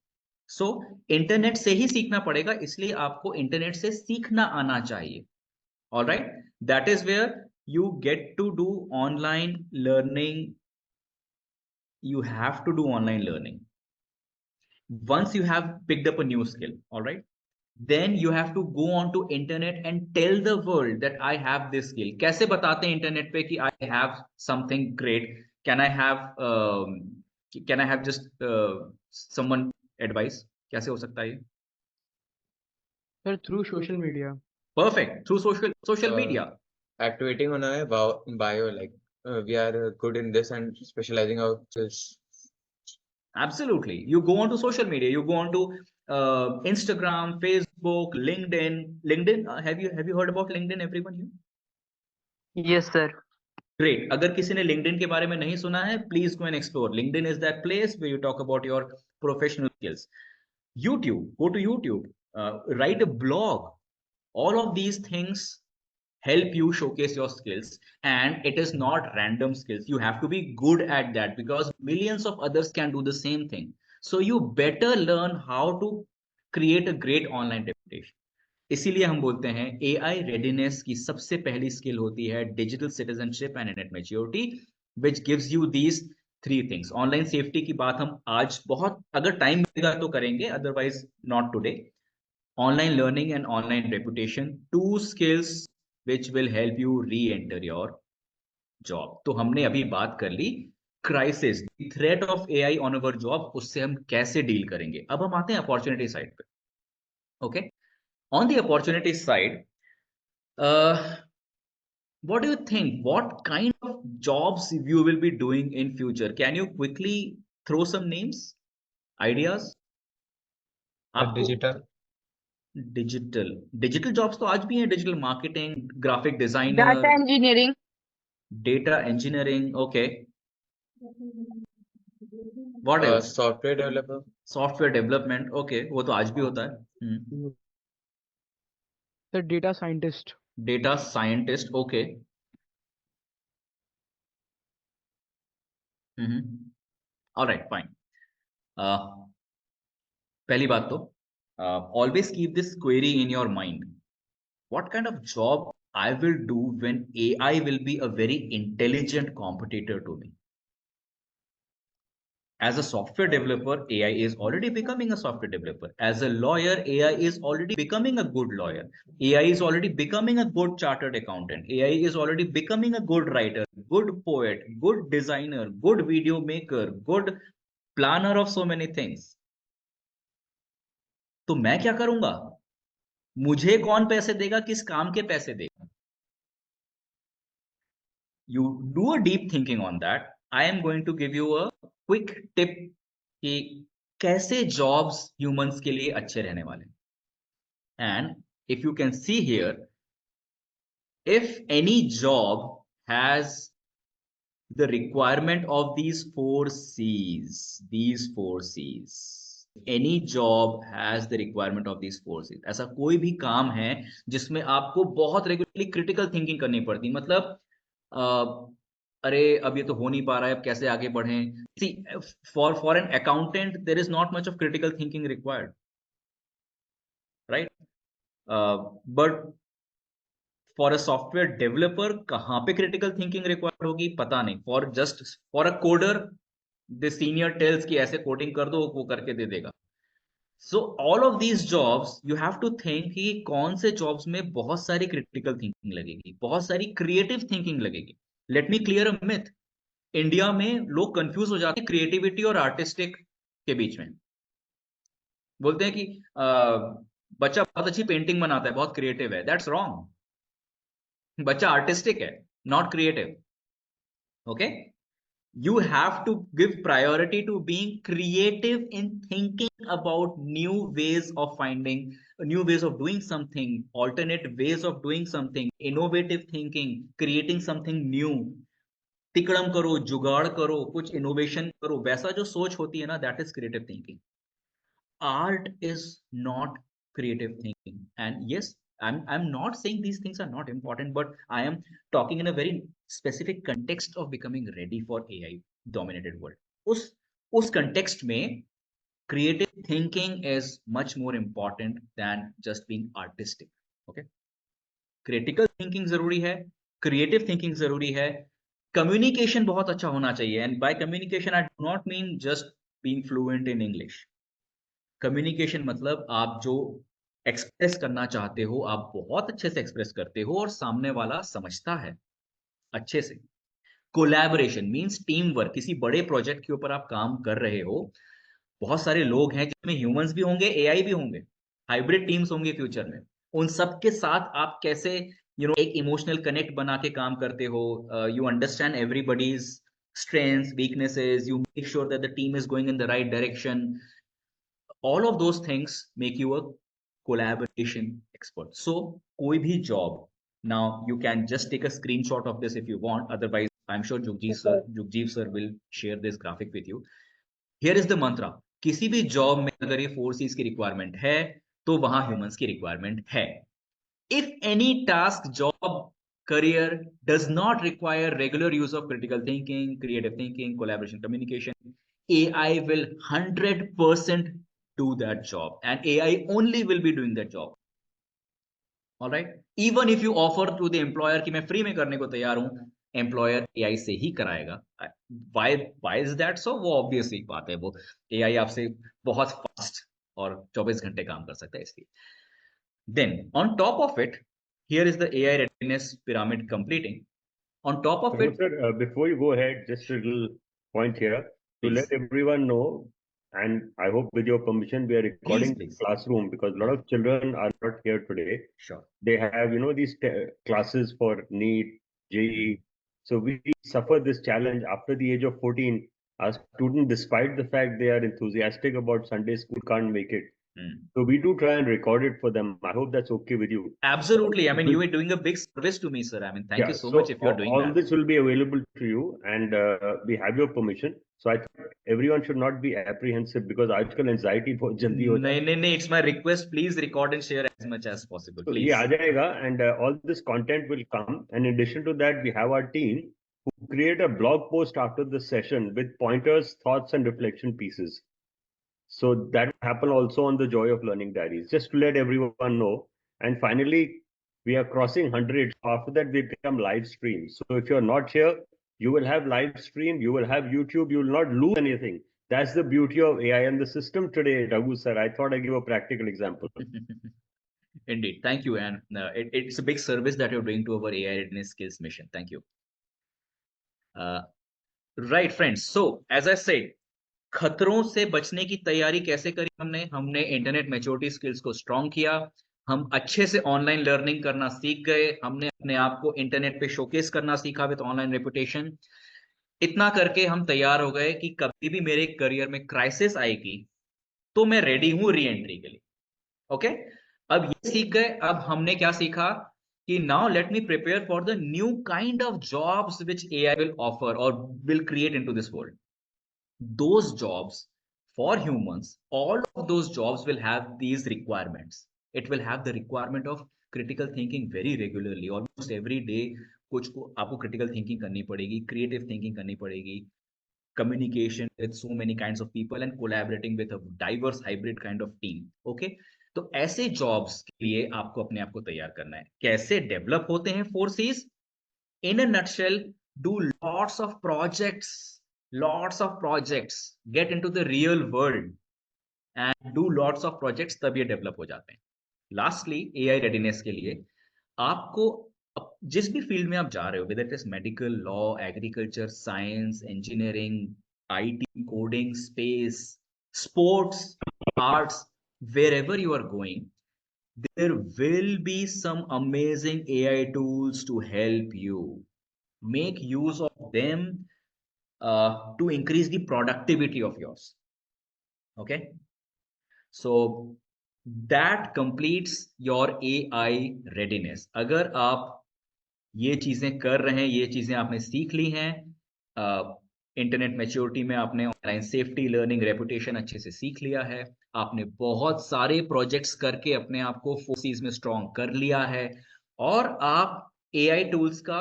So internet से ही सीखना पड़ेगा, इसलिए आपको internet से सीखना आना चाहिए. All right, that is where you get to do online learning. You have to do online learning once you have picked up a new skill. All right, then you have to go on to internet and tell the world that I have this skill. कैसे बताते हैं internet पे कि I have something great? Can I have just someone advice? कैसे हो सकता है ये? Sir, through social media. Perfect. Through social media. Activating on our bio, like we are good in this and specializing our skills. Absolutely. You go on to social media. You go on to Instagram, Facebook, LinkedIn. LinkedIn. Have you heard about LinkedIn? Everyone here? Yes, sir. Great. अगर किसी ने LinkedIn के बारे में नहीं सुना है, please go and explore. LinkedIn is that place where you talk about your professional skills. YouTube. Go to YouTube. Write a blog. All of these things help you showcase your skills, and it is not random skills. You have to be good at that because millions of others can do the same thing. So you better learn how to create a great online reputation. इसीलिए हम बोलते हैं AI readiness की सबसे पहली skill होती है digital citizenship and internet maturity, which gives you these 3 things. Online safety की बात हम आज बहुत, अगर टाइम मिलेगा तो करेंगे, otherwise not today. Online learning and online reputation, 2 skills which will help you re-enter your job. तो हमने अभी बात कर ली crisis, threat of AI on our job, उससे हम कैसे डील करेंगे. अब हम आते हैं अपॉर्चुनिटी साइड पे. Okay, on the opportunity side, what do you think? What kind of jobs you will be doing in future? Can you quickly throw some names, ideas? आपको डिजिटल जॉब्स तो आज भी हैं. Digital marketing, graphic designer, Data engineering. Data engineering. Okay, what else? Software developer. Software development. Okay, वो तो आज भी होता है. The data scientist. Data scientist. Okay. Alright, fine. पहली बात तो always keep this query in your mind. What kind of job I will do when AI will be a very intelligent competitor to me? As a software developer, AI is already becoming a software developer. As a lawyer, AI is already becoming a good lawyer. AI is already becoming a good chartered accountant. AI is already becoming a good writer, good poet, good designer, good video maker, good planner of so many things. तो मैं क्या करूंगा? मुझे कौन पैसे देगा? किस काम के पैसे देगा? You do a deep thinking on that. I am going to give you a quick tip कि कैसे जॉब्स ह्यूमंस के लिए अच्छे रहने वाले हैं। And if you can see here, if any job has the requirement of these four C's, any job has the requirement of these four C's, ऐसा कोई भी काम है जिसमें आपको बहुत रेगुलरली क्रिटिकल थिंकिंग करनी पड़ती, मतलब अरे अब ये तो हो नहीं पा रहा है, अब कैसे आगे बढ़ें। See, for an accountant there is not much of critical thinking required, right? But for a software developer कहां पे क्रिटिकल थिंकिंग रिक्वायर्ड होगी पता नहीं। For a coder the senior tells की ऐसे कोडिंग कर दो, वो करके दे देगा। So all of these jobs you have to think कि कौन से जॉब्स में बहुत सारी क्रिटिकल थिंकिंग लगेगी, बहुत सारी क्रिएटिव थिंकिंग लगेगी। Let me clear a myth. India में लोग कंफ्यूज हो जाते हैं क्रिएटिविटी और आर्टिस्टिक के बीच में। बोलते हैं कि बच्चा बहुत अच्छी पेंटिंग बनाता है, बहुत क्रिएटिव है। That's wrong. बच्चा आर्टिस्टिक है, not creative. Okay, you have to give priority to being creative in thinking about new ways of finding, new ways of doing something, alternate ways of doing something, innovative thinking, creating something new। तिकड़म करो, जुगाड़ करो, कुछ innovation करो, वैसा जो सोच होती है ना, that is creative thinking. Art is not creative thinking. And yes, I'm not saying these things are not important, but I am talking in a very specific context of becoming ready for AI dominated world। उस context में creative thinking is much more important than just being artistic। okay, critical thinking जरूरी है, creative thinking जरूरी है, communication बहुत अच्छा होना चाहिए। and by communication I do not mean just being fluent in English। Communication मतलब आप जो एक्सप्रेस करना चाहते हो, आप बहुत अच्छे से एक्सप्रेस करते हो और सामने वाला समझता है अच्छे से। Collaboration means team work. किसी बड़े प्रोजेक्ट के ऊपर आप काम कर रहे हो, बहुत सारे लोग हैं जिसमें ह्यूमंस भी होंगे, एआई भी होंगे, हाइब्रिड टीम्स होंगे फ्यूचर में। उन सबके साथ आप कैसे एक इमोशनल कनेक्ट बना के काम करते हो। You understand everybody's strengths, weaknesses, you make sure that the team is going in the right direction। all of those things make you a collaboration expert। so koi bhi job, now you can just take a screenshot of this if you want, otherwise I'm sure Jugjeev sir will share this graphic with you। here is the mantra, किसी भी job में अगर ये 4 C's की requirement है तो वहां humans की रिक्वायरमेंट है। if any task, job, career does not require regular use of critical thinking, creative thinking, collaboration, communication, AI will 100% do that job, and AI only will be doing that job। all right, even if you offer to the employer कि मैं free में करने को तैयार हूं, employer AI से ही कराएगा। why is that so? वो ऑब्वियस एक बात है, वो एआई आपसे बहुत फास्ट और 24 घंटे काम कर सकता है इसलिए। then on top of it, here is the AI readiness pyramid completing। on top of it, Sir, before you go ahead, just a little point here to Please. let everyone know, and I hope with your permission, we are recording Please. classroom because a lot of children are not here today. sure, They have, these classes for NEET, JEE. So we suffer this challenge after the age of 14. Our student, despite the fact they are enthusiastic about Sunday school, can't make it. So we do try and record it for them. I hope that's okay with you. absolutely। I mean, you are doing a big service to me, sir। I mean, thank you so much if you're doing all that। this will be available to you, and we have your permission. So I think everyone should not be apprehensive because आजकल anxiety बहुत जल्दी होता है। नहीं, it's my request, please record and share as much as possible, So please। ये आ जाएगा, and all this content will come. And in addition to that, we have our team who create a blog post after the session with pointers, thoughts, and reflection pieces. So that will happen also on the Joy of Learning diaries, just to let everyone know. And finally, we are crossing 100. After that, we become live stream. So if you're not here, you will have live stream, you will have YouTube, you will not lose anything. That's the beauty of AI and the system today, Raghu sir. I thought I'd give a practical example. Indeed, thank you। and it's a big service that you're doing to our AI readiness skills mission। thank you। right friends, so as I said, खतरों से बचने की तैयारी कैसे करी हमने internet maturity skills को strong किया, हम अच्छे से ऑनलाइन लर्निंग करना सीख गए, हमने अपने आप को इंटरनेट पे शोकेस करना सीखा विद ऑनलाइन रेपुटेशन। इतना करके हम तैयार हो गए कि कभी भी मेरे करियर में क्राइसिस आएगी तो मैं रेडी हूं री एंट्री के लिए। ओके, अब ये सीख गए। अब हमने क्या सीखा कि now let me prepare for the new kind of jobs which AI will offer और will create into this world. Those jobs for humans, all of those jobs will have these requirements. It will have the requirement of critical thinking very regularly, almost every day कुछ को आपको critical thinking करनी पड़ेगी, creative thinking करनी पड़ेगी, communication with so many kinds of people and collaborating with a diverse hybrid kind of team. Okay, तो ऐसे jobs के लिए आपको अपने आप को तैयार करना है। कैसे डेवलप होते हैं 4Cs? In a nutshell, do lots of projects, get into the real world and do lots of projects, तब ये डेवलप हो जाते हैं। लास्टली एआई रेडीनेस के लिए आपको जिस भी फील्ड में आप जा रहे हो, whether it is medical, law, agriculture, science, engineering, IT, coding, space, sports, arts, wherever you are going, there will be some amazing AI tools to help you. Make use of them to increase the productivity of yours. Okay, so that completes your AI readiness. अगर आप ये चीजें कर रहे हैं, ये चीजें आपने सीख ली हैं, इंटरनेट मैच्योरिटी में आपने ऑनलाइन सेफ्टी, लर्निंग, रेपुटेशन अच्छे से सीख लिया है, आपने बहुत सारे प्रोजेक्ट्स करके अपने आप को 4Cs में स्ट्रॉन्ग कर लिया है, और आप AI टूल्स का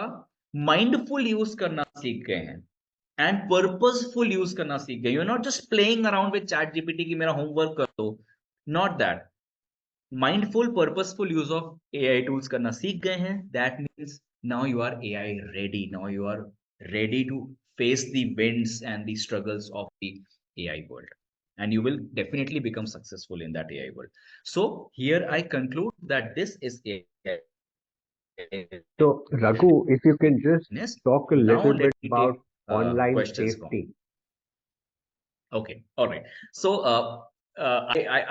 माइंडफुल यूज करना सीख गए हैं एंड पर्पसफुल यूज करना सीख गए। You are not just playing around with ChatGPT की मेरा होमवर्क कर दो, not that. Mindful purposeful use of AI tools करना सीख गए हैं। That means now you are AI ready, now you are ready to face the winds and the struggles of the AI world, and you will definitely become successful in that AI world. So here I conclude that this is AI. So, Raghu, if you can just Yes. talk a Now little let bit me about take online questions from. safety. Okay, all right. So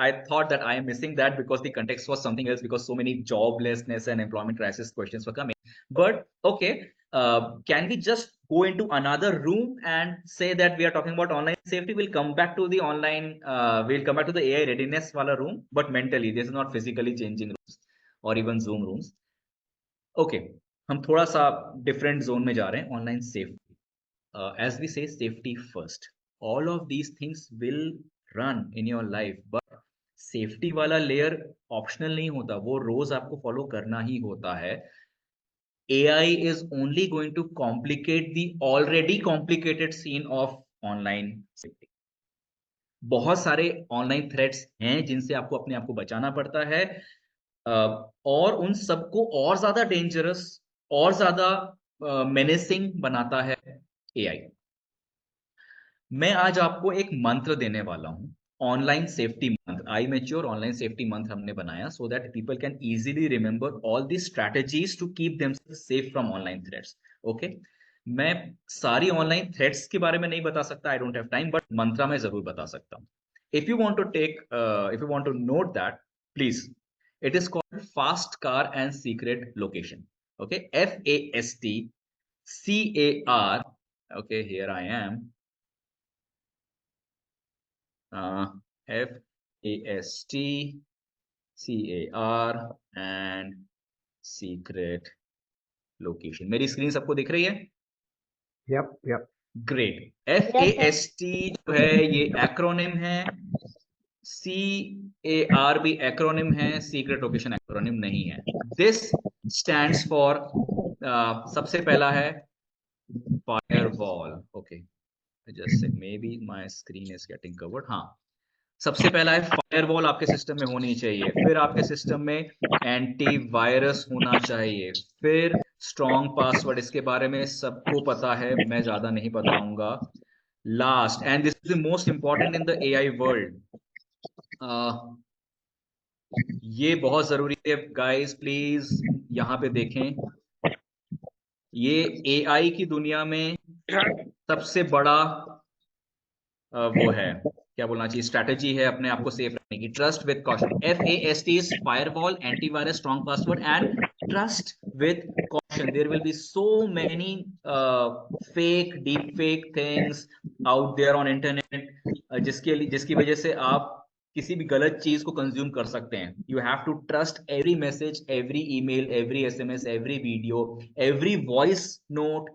I thought that I am missing that because the context was something else, because so many joblessness and employment crisis questions were coming. But okay, can we just go into another room and say that we are talking about online safety? We'll come back to the online, we'll come back to the AI readiness wala room, but mentally, this is not physically changing rooms or even Zoom rooms. Okay, हम थोड़ा सा different zone में जा रहे हैं, online safety. As we say, safety first. All of these things will run in your life, but safety वाला layer optional नहीं होता, वो रोज आपको follow करना ही होता है। AI is only going to complicate the already complicated scene of online safety. बहुत सारे ऑनलाइन थ्रेट्स हैं जिनसे आपको अपने आप को बचाना पड़ता है, और उन सबको और ज्यादा डेंजरस और ज्यादा मेनेसिंग बनाता है एआई। मैं आज आपको एक मंत्र देने वाला हूं, ऑनलाइन सेफ्टी मंत्र। आई मैच्योर ऑनलाइन सेफ्टी मंत्र हमने बनाया so that people can easily remember all the strategies to keep themselves safe from online threats. Okay, मैं सारी ऑनलाइन थ्रेट्स के बारे में नहीं बता सकता, I don't have time, but मंत्र मैं जरूर बता सकता हूं। If you want to take, if you want to note that, please, it is called fast car and secret location. Okay, FASTCAR. okay, here I am. FASTCAR and secret location. मेरी screen सबको दिख रही है? Yep. Great. Yes, sir. FAST जो है ये acronym है, CAR भी एक्रोनिम है, सीक्रेट लोकेशन एक्रोनिम नहीं है। दिस स्टैंड्स फॉर, सबसे पहला है firewall. Okay, just may be my screen is getting covered. हाँ, सबसे पहला है फायरवॉल आपके सिस्टम में होनी चाहिए, फिर आपके सिस्टम में एंटीवायरस होना चाहिए, फिर स्ट्रॉन्ग पासवर्ड, इसके बारे में सबको पता है, मैं ज्यादा नहीं बताऊंगा। Last, and this is the most important in the AI world, ये बहुत जरूरी है गाइस, प्लीज यहां पे देखें, ये एआई की दुनिया में सबसे बड़ा वो है, क्या बोलना चाहिए, स्ट्रैटेजी है अपने आप को सेफ रखने की। Trust with caution, FAST is firewall, antivirus, strong password and trust with caution. There will be so many fake, deep fake things out there on internet, जिसकी वजह से आप किसी भी गलत चीज को कंज्यूम कर सकते हैं. You have to trust every message, every email, every SMS, every video, every voice note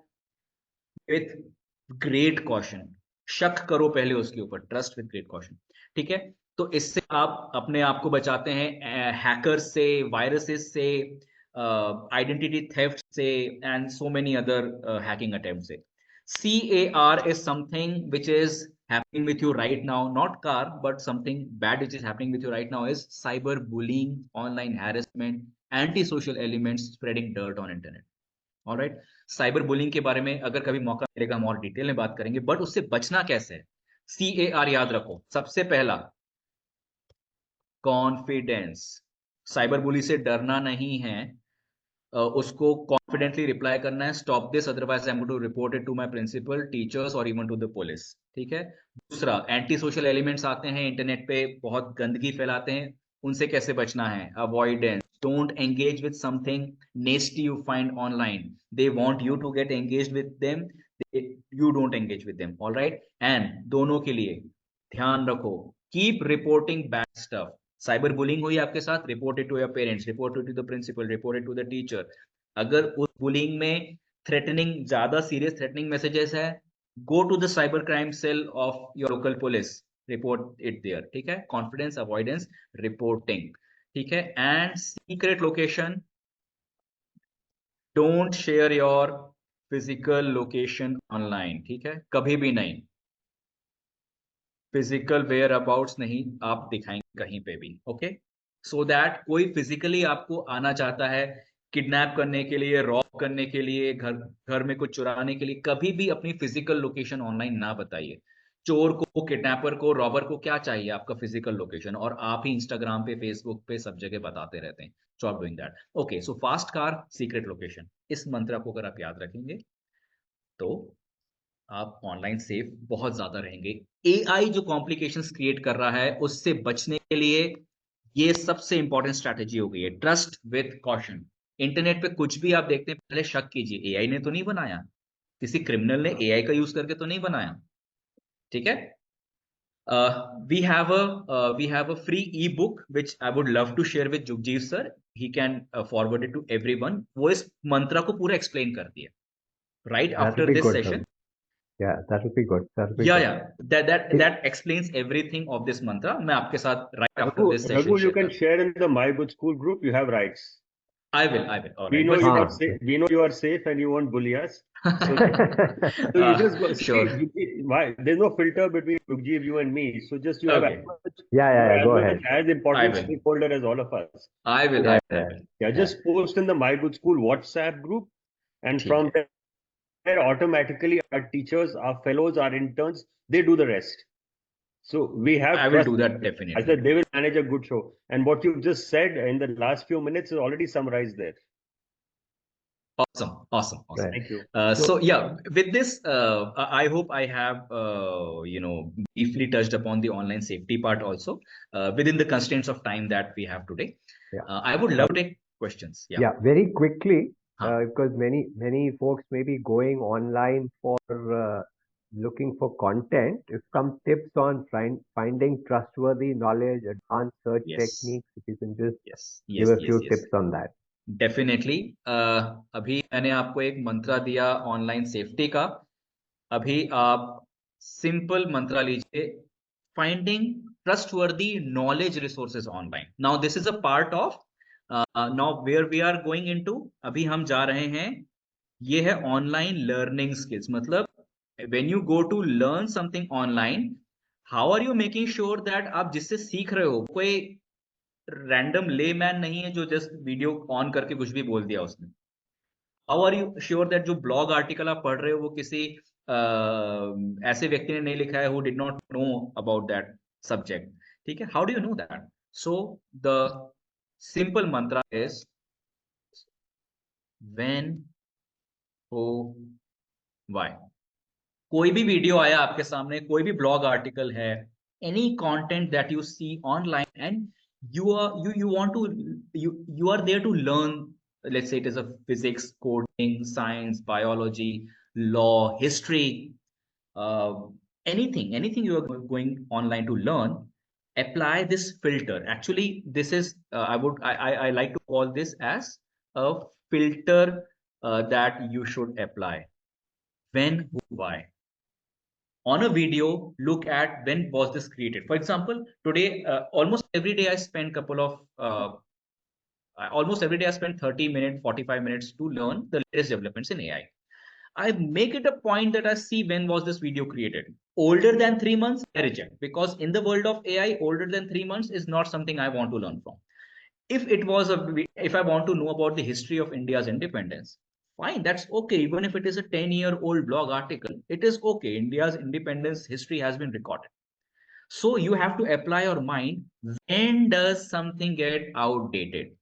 with great caution. शक करो पहले उसके ऊपर, ट्रस्ट विथ ग्रेट कॉशन. ठीक है, तो इससे आप अपने आप को बचाते हैं हैकर्स से, वायरसेस से, आइडेंटिटी थेफ्ट से, and so many other hacking attempt से. CAR is something which is happening with you right now, not car, but something bad which is happening with you right now is cyber bullying, online harassment, anti-social elements spreading dirt on internet. All right, cyber bullying के बारे में अगर कभी मौका मिलेगा हम और detail में बात करेंगे, बट उससे बचना कैसे है. CAR याद रखो. सबसे पहला, कॉन्फिडेंस. साइबर बुली से डरना नहीं है, उसको कॉन्फिडेंटली रिप्लाई करना है. Stop this, otherwise I am going to report it to my principal, teachers और इवन टू द पुलिस. ठीक है. दूसरा, एंटी सोशल एलिमेंट्स आते हैं इंटरनेट पे, बहुत गंदगी फैलाते हैं. उनसे कैसे बचना है. Avoidance. Don't engage with something nasty you find online. They want you to get engaged with them, you don't engage with them. Alright. And दोनों के लिए ध्यान रखो, keep reporting bad stuff. Cyber bullying हुई आपके साथ, report it to your parents, report it to the principal, report it to the teacher. अगर उस बुलिंग में थ्रेटनिंग, ज्यादा सीरियस थ्रेटनिंग मैसेजेस है, go to the cyber crime cell of your local police, report it there. ठीक है. Confidence, avoidance, reporting. ठीक है. And secret location, don't share your physical location online. ठीक है, कभी भी नहीं. फिजिकल वेयर अबाउट्स नहीं आप दिखाएंगे कहीं पे भी. ओके, सो दैट कोई फिजिकली आपको आना चाहता है किडनैप करने के लिए, रॉब करने के लिए, घर में कुछ चुराने के लिए, कभी भी अपनी फिजिकल लोकेशन ऑनलाइन ना बताइए. चोर को, किडनैपर को, रॉबर को क्या चाहिए? आपका फिजिकल लोकेशन. और आप ही इंस्टाग्राम पे, फेसबुक पे सब जगह बताते रहते हैं. Stop doing that. Okay, so fast car, secret location, इस मंत्र को अगर आप याद रखेंगे तो आप ऑनलाइन सेफ बहुत ज्यादा रहेंगे. AI जो कॉम्प्लिकेशंस क्रिएट कर रहा है, उससे बचने के लिए ये सबसे इंपॉर्टेंट स्ट्रैटेजी हो गई है, ट्रस्ट विद कॉशन. इंटरनेट पे कुछ भी आप देखते हैं, पहले शक कीजिए, AI ने तो नहीं बनाया, किसी क्रिमिनल ने AI का यूज करके तो नहीं बनाया. ठीक है. We have a free ebook which I would love to share with Jugjeev sir. He can forward it to everyone. वो इस मंत्र को पूरा एक्सप्लेन करती है right That after would be this good. session. Yeah, that would be good. That would be Yeah, good. yeah. That It- that explains everything of this mantra. मैं आपके साथ right after Raghu, this session Raghu, you share can करूँ. share in the My Good School group. You have rights. I will. All We right. know But you हाँ, are safe. We know you are safe, and you won't bully us. So, so you just go. See, sure. why there's no filter between Jugjeev, you and me. So just you have Okay. yeah, as go much ahead. as important I will. stakeholder as all of us. I will. Yeah, I yeah, will. Yeah, just post in the My Good School WhatsApp group, and ठीक from है. there automatically our teachers, our fellows, our interns, they do the rest. So we have I will trust. do that I definitely. said they will manage a good show. And what you've just said in the last few minutes is already summarized there. Awesome. Right. Thank you. So yeah, with this, I hope I have briefly touched upon the online safety part also within the constraints of time that we have today. Yeah. I would love to take questions. Yeah. Yeah, very quickly, Huh. because many folks may be going online for looking for content. If some tips on finding trustworthy knowledge, advanced search Yes. techniques, if you can just Yes. give a Yes. few Yes. tips on that. Definitely. अभी मैंने आपको एक मंत्र दिया online safety का. अभी आप simple मंत्र लीजिए, finding trustworthy knowledge resources online. Now this is a part of now where we are going into. अभी हम जा रहे हैं, ये है ऑनलाइन लर्निंग स्किल्स. मतलब when you go to learn something online, how are you making sure that आप जिससे सीख रहे हो, कोई रैंडम लेमैन नहीं है जो जस्ट वीडियो ऑन करके कुछ भी बोल दिया उसने. How are you sure that जो ब्लॉग आर्टिकल आप पढ़ रहे हो वो किसी ऐसे व्यक्ति ने नहीं लिखा है who did not know about that subject. ठीक है. How do you know that? So the simple मंत्र इज व्हेन, हो, व्हाई. कोई भी वीडियो आया आपके सामने, कोई भी ब्लॉग आर्टिकल है, any content that you see online and you want to, you are there to learn, let's say it is a physics, coding, science, biology, law, history, uh, anything you are going online to learn, apply this filter. Actually, this is I like to call this as a filter that you should apply. When, who, why. On a video, look at when was this created. For example, today, almost every day I spend almost every day I spend 30 minutes, 45 minutes to learn the latest developments in AI. I make it a point that I see when was this video created. Older than 3 months, I reject, because in the world of AI, older than 3 months is not something I want to learn from. If I want to know about the history of India's independence, fine, that's okay. Even if it is a 10-year-old blog article, it is okay. India's independence history has been recorded. So you have to apply your mind. When does something get outdated?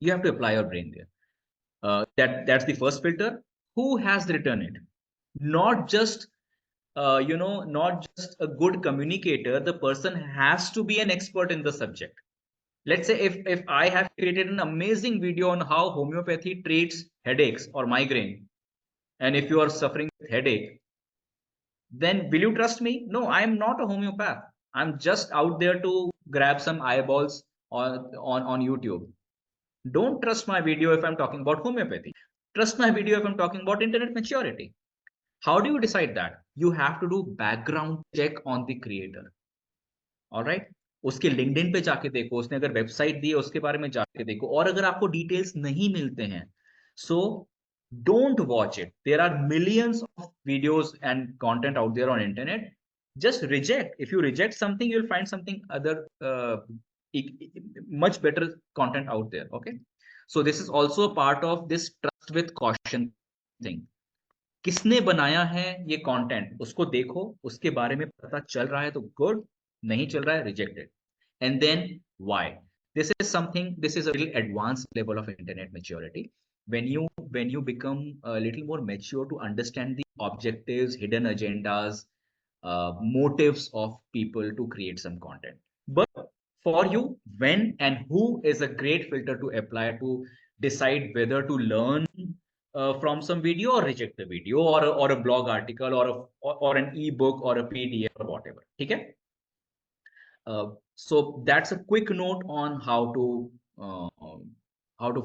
You have to apply your brain there. That's the first filter. Who has written it? Not just not just a good communicator. The person has to be an expert in the subject. Let's say if I have created an amazing video on how homeopathy treats headaches or migraine, and if you are suffering with headache, then will you trust me? No, I am not a homeopath. I'm just out there to grab some eyeballs on YouTube. Don't trust my video if I'm talking about homeopathy. Trust my video if I'm talking about internet maturity. How do you decide that? You have to do background check on the creator. All right? उसके LinkedIn पे जाके देखो, उसने अगर website दी है उसके बारे में जाके देखो, और अगर आपको डिटेल्स नहीं मिलते हैं, so don't watch it. There are millions of videos and content out there on internet. Just reject. If you reject something, you'll find something other much better content out there. Okay, so this is also a part of this trust with caution thing. किसने बनाया है ये content, उसको देखो, उसके बारे में पता चल रहा है तो गुड, नहीं चल रहा है rejected. And then why? This is a little advanced level of internet maturity. When you become a little more mature to understand the objectives, hidden agendas, motives of people to create some content. But for you, when and who is a great filter to apply to decide whether to learn from some video or reject the video, or a blog article, or an ebook or a PDF or whatever. Okay. So that's a quick note on how to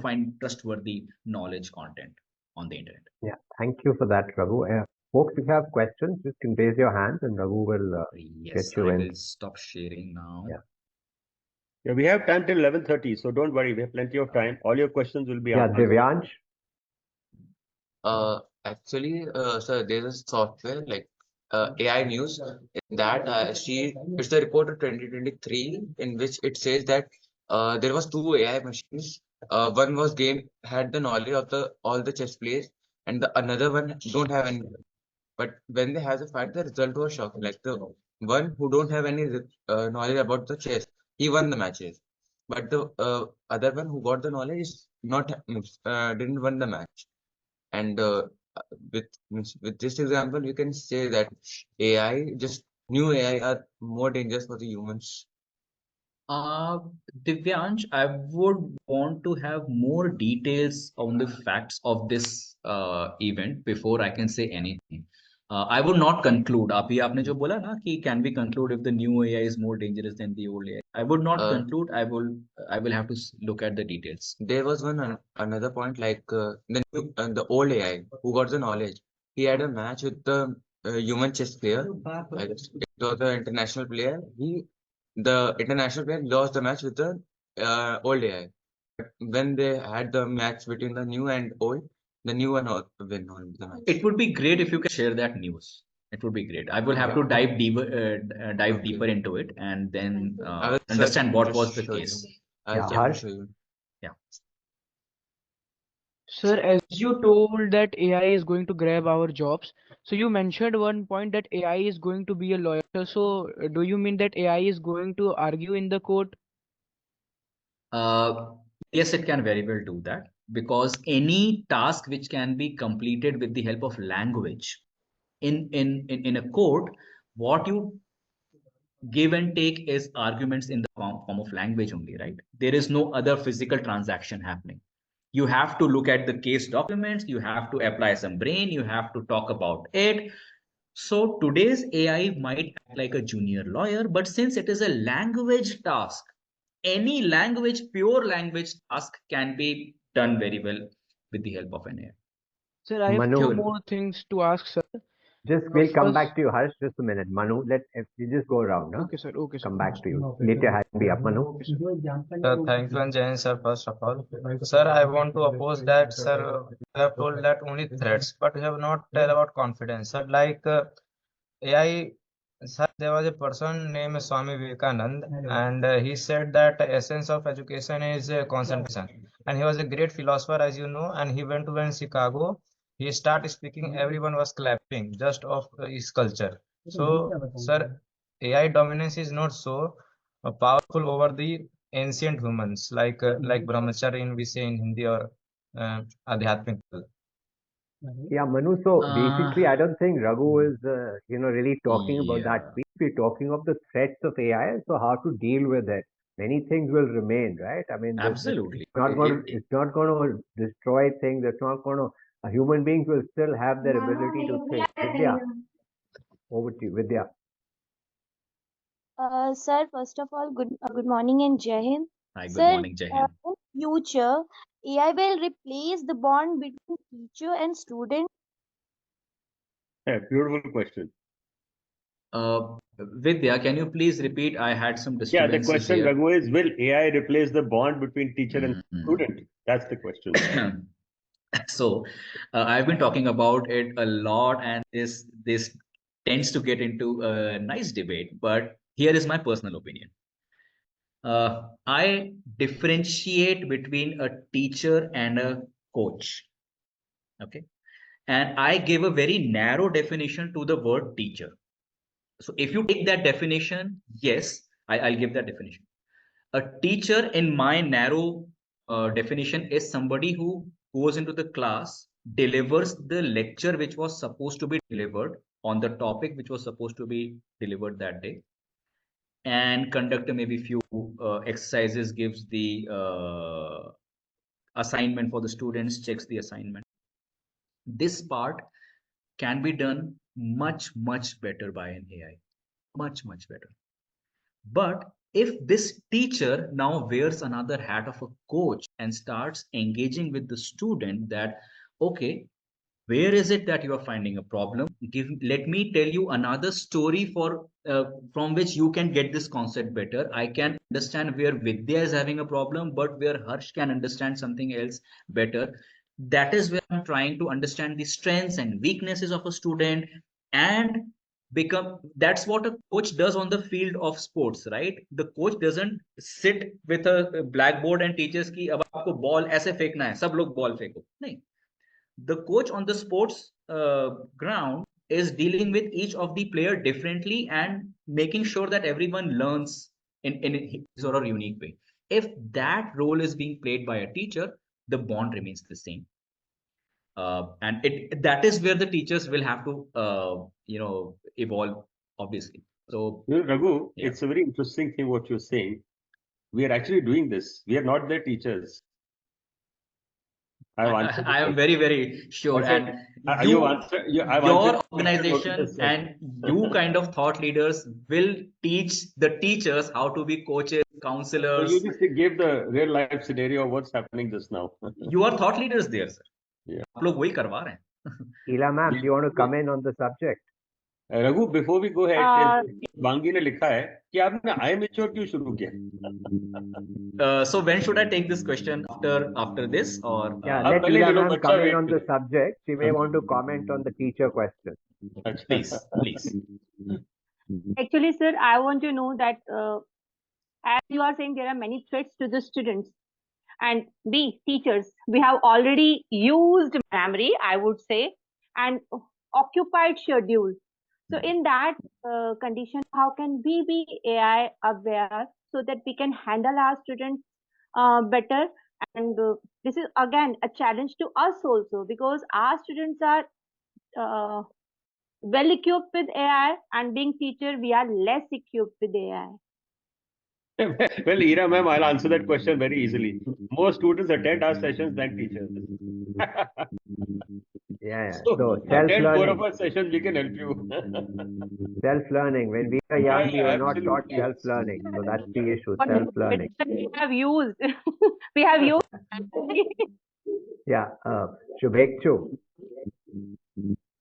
find trustworthy knowledge content on the internet. Yeah, thank you for that, Raghu. Folks, if you have questions, just can raise your hands and Raghu will Yes, get you I in. will stop sharing now. Yeah. Yeah, we have time till 11:30, so don't worry. We have plenty of time. All your questions will be Yeah, answered. Divyansh. Actually, sir, there's a software like AI News that it's the report of 2023 in which it says that there was two AI machines. One was had the knowledge of all the chess players, and the another one don't have any. But when they have the fight, the result was shocking. Like the one who don't have any knowledge about the chess, he won the matches. But the other one who got the knowledge is not didn't win the match. And with with this example, you can say that new AI are more dangerous for the humans. Divyansh, I would want to have more details on the facts of this event before I can say anything. I would not conclude. अभी आपने जो बोला ना कि can we conclude if the new AI is more dangerous than the old AI? I would not conclude. I will have to look at the details. There was another point like the old AI who got the knowledge. He had a match with the human chess player. Like, it was an international player. The international player lost the match with the old AI. But when they had the match between the new and old, the new one win on the match. It would be great if you can share that news. It would be great. I will have to dive deeper into it and then understand what was the case. I'll show you. Yeah. Sir, as you told that AI is going to grab our jobs, so you mentioned one point that AI is going to be a lawyer. So, do you mean that AI is going to argue in the court? Yes, it can very well do that, because any task which can be completed with the help of language in a court, what you give and take is arguments in the form of language only, right? There is no other physical transaction happening. You have to look at the case documents, you have to apply some brain, you have to talk about it. So today's AI might act like a junior lawyer, but since it is a language task, any language, pure language task can be done very well with the help of an AI. Sir, I have Manu, two more things to ask, sir. we'll come First, back to you, Harsh, just a minute. Manu, if you just go around, huh? okay, sir. Okay, sir. Come back to you. Need your hand be up, Manu. Okay, sir. Sir, thank you and Jai Hind, sir, first of all. Sir, I want to oppose that, sir. You have told that only threats, but you have not tell about confidence. Sir, like AI, sir, there was a person named Swami Vivekanand, and he said that the essence of education is concentration. And he was a great philosopher, as you know, and he went to in Chicago. He started speaking, everyone was clapping just of his culture. So, sir, AI dominance is not so powerful over the ancient humans, like brahmacharya we say in Hindi or adhyatmic. Yeah, Manu. So Uh, basically, I don't think Raghu is, really talking about that yeah, piece. We're talking of the threats of AI, so how to deal with it. Many things will remain, right? I mean, absolutely. it's not going to destroy things. It's not going to. Human beings will still have their ability to think. Vidya, over to you, Vidya. Sir, first of all, good morning and Jai Hind. Hi, good Sir, morning, Jahan. in future, AI will replace the bond between teacher and student. Yeah, beautiful question. Vidya, can you please repeat? I had some Yeah, the disturbances question, here. Raghu, is will AI replace the bond between teacher and Mhm. student? That's the question. So, I've been talking about it a lot, and this tends to get into a nice debate. But here is my personal opinion. I differentiate between a teacher and a coach. Okay, and I give a very narrow definition to the word teacher. So, if you take that definition, yes, I'll give that definition. A teacher, in my narrow definition, is somebody who goes into the class, delivers the lecture which was supposed to be delivered on the topic which was supposed to be delivered that day, and conduct maybe few exercises, gives the assignment for the students, checks the assignment. This part can be done much better by an AI, much better. But if this teacher now wears another hat of a coach and starts engaging with the student, that, okay, where is it that you are finding a problem? Let me tell you another story from which you can get this concept better. I can understand where Vidya is having a problem, but where Harsh can understand something else better. That is where I'm trying to understand the strengths and weaknesses of a student, and become that's what a coach does on the field of sports, right? The coach doesn't sit with a blackboard and teaches ki ab aapko ball aise फेंकना है, सब लोग ball फेंको नहीं. The coach on the sports ground is dealing with each of the player differently and making sure that everyone learns in his or her unique way. If that role is being played by a teacher, the bond remains the same. And that is where the teachers will have to evolve, obviously. So Raghu, yeah. it's a very interesting thing what you're saying. We are actually doing this. We are not their teachers. I've answered the I am question. very sure. Okay. And I've answered your the question what you organization just said. and you kind of thought leaders will teach the teachers how to be coaches, So you counselors. just gave the real life scenario of what's happening just now. You are thought leaders there, sir. Yeah. आप लोग वही करवा रहे हैं. Ela ma'am, do you want to come in on the subject? Raghu before we go head Uh, वांगी ने लिखा है कि आपने आई मेच्योर क्यों शुरू किया So when should I take this question, after this, or Yeah, अब let पहले Ela ले लो ma'am बच्चा come in wait on the करेगा subject. She may want to comment on the teacher question. please. Actually, sir, I want to know that as you are saying, there are many threats to the students, and we teachers, we have already used memory, I would say, and occupied schedule. So, in that condition, how can we be AI aware so that we can handle our students better? And this is again a challenge to us also, because our students are uh, well equipped with AI, and being teacher, we are less equipped with AI. well Ira ma'am I'll answer that question very easily. More students attend our sessions than teachers. Yeah. So So attend more of self-learning. our sessions, we can help you. Self-learning. When we were young, we Yeah, were not taught absolutely. self-learning. So that's the issue. But Self-learning. we have used, we have used. Yeah. Shubhekshu.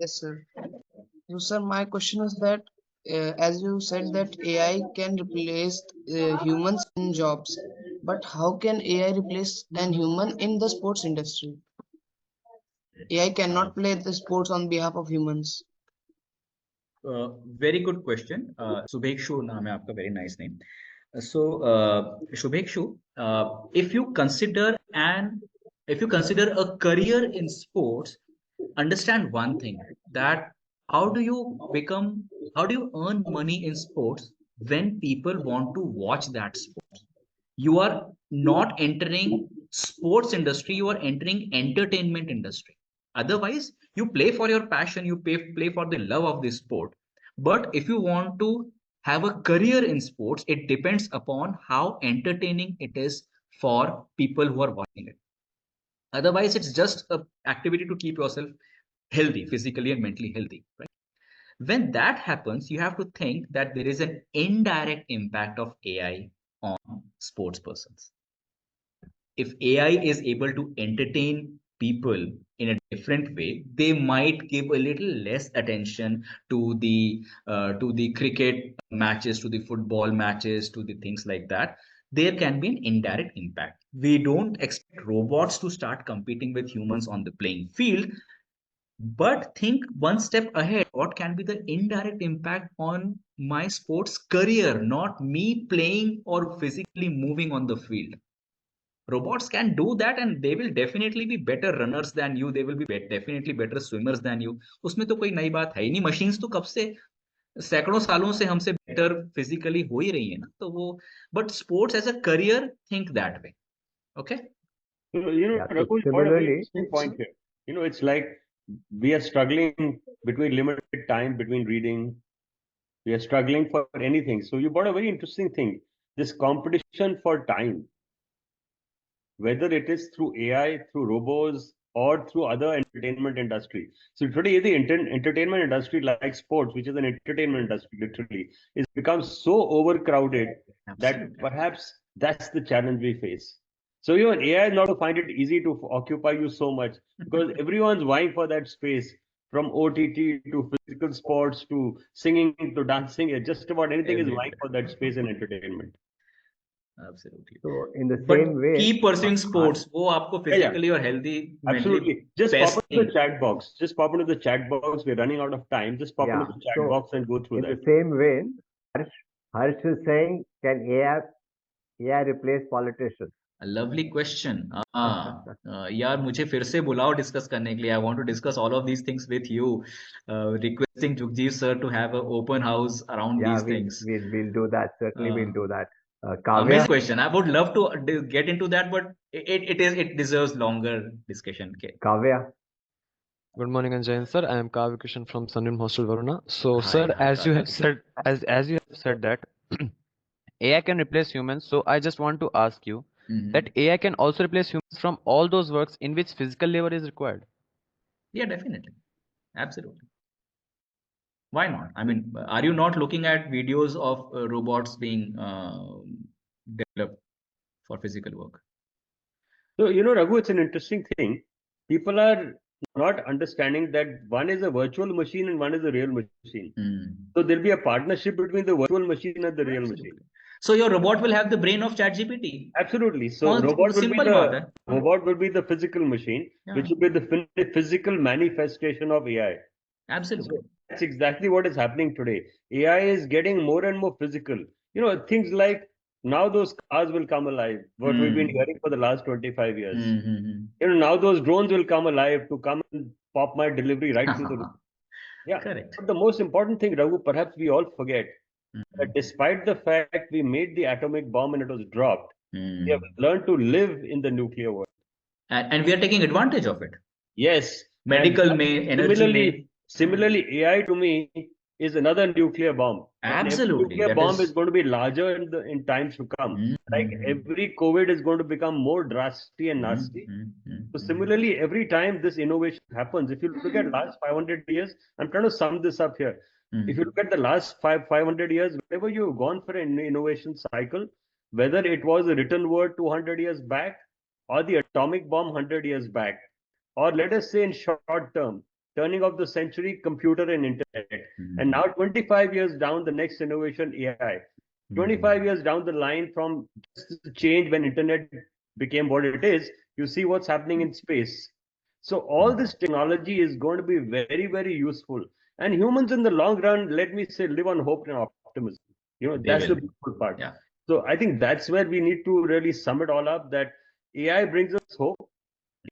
Yes, sir. So, sir, my question is that as you said that AI can replace humans in jobs, but how can AI replace an human in the sports industry? AI cannot play the sports on behalf of humans. Very good question. Subhekshu naam hai aapka, very nice name. So, Shubhekshu, if you consider a career in sports, understand one thing, that how do you earn money in sports when people want to watch that sport? You are not entering sports industry, you are entering entertainment industry. Otherwise you play for your passion, you play for the love of the sport. But if you want to have a career in sports, it depends upon how entertaining it is for people who are watching it. Otherwise it's just a activity to keep yourself healthy, physically and mentally healthy, right? When that happens, you have to think that there is an indirect impact of AI on sports persons. If AI is able to entertain people in a different way, they might give a little less attention to the cricket matches, to the football matches, to the things like that. There can be an indirect impact. We don't expect robots to start competing with humans on the playing field, but think one step ahead. What can be the indirect impact on my sports career, not me playing or physically moving on the field? Robots can do that and they will definitely be better runners than you, they will be definitely better swimmers than you. उसमें तो कोई नई बात है ही नहीं, machines तो कब से सैकड़ों सालों से हमसे better physically हो ही रही है ना, तो वो, but sports as a career, think that way. Okay. So, Yeah. So Raghu, you brought a very similarly, interesting point here. It's like we are struggling between limited time between reading. We are struggling for anything. So you brought a very interesting thing. This competition for time, whether it is through AI, through robots, or through other entertainment industry. So today, the entertainment industry, like sports, which is an entertainment industry, literally, is become so overcrowded that Absolutely. perhaps that's the challenge we face. So even AI is not to find it easy to occupy you so much, because everyone's vying for that space, from OTT to physical sports to singing to dancing. Just about anything is vying Everywhere. for that space in entertainment. Absolutely. so in the But same way, keep pursuing Har- sports, वो आपको Yeah, yeah. physically और healthy, mentally Absolutely. Just pop best into the thing. chat box. Just pop into the chat box. We're running out of time. Just pop yeah. into the chat So box and go through in the that. same vein, Harsh is saying, can AI replace politicians? A lovely question. यार मुझे फिर से बुलाओ discuss करने के लिए. I want to discuss all of these things with you. Requesting Jugjeev sir to have an open house around Yeah, these things. we'll do that. Certainly, we'll do that. Kavya, Amazing question. I would love to get into that, but it deserves longer discussion. Okay. Kavya. Good morning, Anjayan sir. I am Kavya Kishan from Sunbeam Hostel, Varuna. So, Hi, sir, hi, as you Kavya. have said, as you have said that AI can replace humans, so I just want to ask you that AI can also replace humans from all those works in which physical labor is required. Yeah, definitely. Absolutely. Why not? I mean, are you not looking at videos of robots being developed for physical work? So, Raghu, it's an interesting thing. People are not understanding that one is a virtual machine and one is a real machine. So there'll be a partnership between the virtual machine and the real machine. So your robot will have the brain of ChatGPT. Absolutely. So Simple बात है. robot will be the physical machine, which will be the physical manifestation of AI. Absolutely. So that's exactly what is happening today. AI is getting more and more physical. Things like now those cars will come alive, what we've been hearing for the last 25 years. Now those drones will come alive to come and pop my delivery right through the roof. Yeah. Correct. But the most important thing, Raghu, perhaps we all forget that despite the fact we made the atomic bomb and it was dropped, we have learned to live in the nuclear world. And we are taking advantage of it. Yes. Medical And may, energy may. similarly, AI to me is another nuclear bomb. And every Absolutely. nuclear That bomb is is. going to be larger in times to come. Like every COVID is going to become more drastic and nasty. So similarly, every time this innovation happens, if you look at last 500 years, I'm trying to sum this up here. If you look at the last 500 years, whenever you've gone for an innovation cycle, whether it was a written word 200 years back or the atomic bomb 100 years back, or let us say in short term, turning of the century, computer and internet, and now 25 years down, the next innovation, AI. 25 years down the line from just the change when internet became what it is, you see what's happening in space. So all this technology is going to be very, very useful. And humans in the long run, let me say, live on hope and optimism. They That's the will. beautiful part. Yeah. So I think that's where we need to really sum it all up, that AI brings us hope,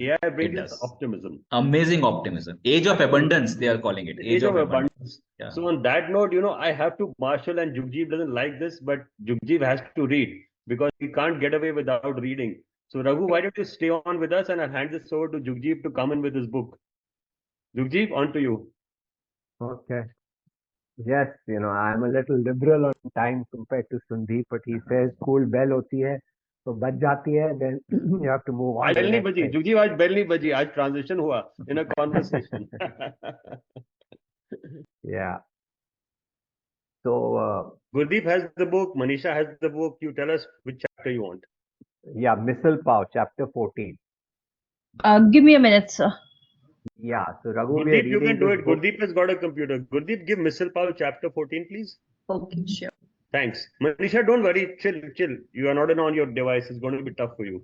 AI It brings us does. optimism. Amazing optimism. Age of abundance, they are calling it. Age of abundance. Yeah. So on that note, I have to, Marshall and Jugjeev doesn't like this, but Jugjeev has to read because he can't get away without reading. So Raghu, why don't you stay on with us and I'll hand this over to Jugjeev to come in with his book. Jugjeev, on to you. Okay. Yes, I'm a little liberal on time compared to Sandeep, but he says school bell hoti hai, so baj jati hai, then you have to move on आज to the bell नहीं next बजी, thing. Jugjeev आज bell नहीं बजी, आज transition हुआ in a conversation. Yeah. So, Gurdeep has the book, Manisha has the book. You tell us which chapter you want. yeah, Missile Pow, chapter 14. Give me a minute, sir. Yeah, so Raghu, we are Gurdeep, you reading can do this it. book. Gurdeep has got a computer. Gurdeep, give Missile Power chapter 14, please. Okay, sure. Thanks. Manisha, don't worry. Chill, chill. You are not on your device. It's going to be tough for you.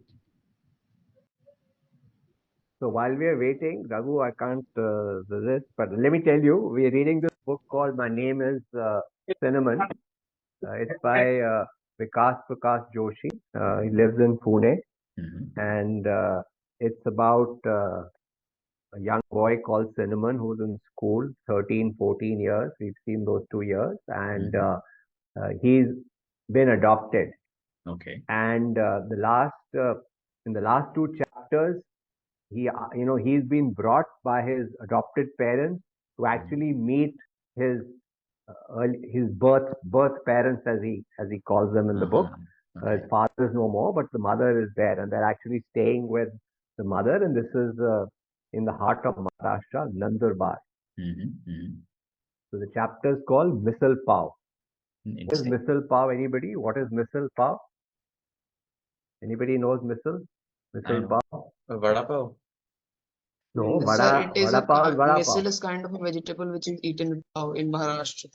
So while we are waiting, Raghu, I can't resist, but let me tell you, we are reading this book called My Name is Cinnamon. It's by Vikas Prakash Joshi. He lives in Pune, and it's about a young boy called Cinnamon who's in school, 13, 14 years. We've seen those 2 years, and he's been adopted. Okay. And in the last two chapters, he's been brought by his adopted parents to actually meet his his birth parents, as he calls them in the book. Okay. His father is no more, but the mother is there, and they're actually staying with the mother. And this is in the heart of Maharashtra, Nandurbar. So the chapter is called Missile Pav. What is Missile Pav? Anybody? What is Missile Pav? Anybody knows missile? Missile pav? Vada pav. No, Sir, it is vada pav is vada missile pav. is kind of a vegetable which is eaten with pav in Maharashtra.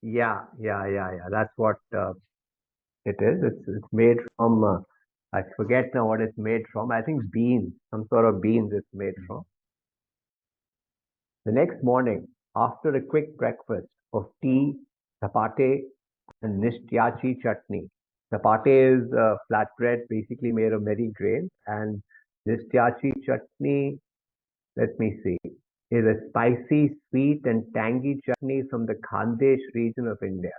Yeah. That's what it is. It's made from. I forget now what it's made from. I think beans, some sort of beans it's made from. The next morning, after a quick breakfast of tea, chapate, and nishtyachi chutney. Chapate is flatbread, basically made of many grains, and nishtyachi chutney, let me see, is a spicy, sweet, and tangy chutney from the Khandesh region of India.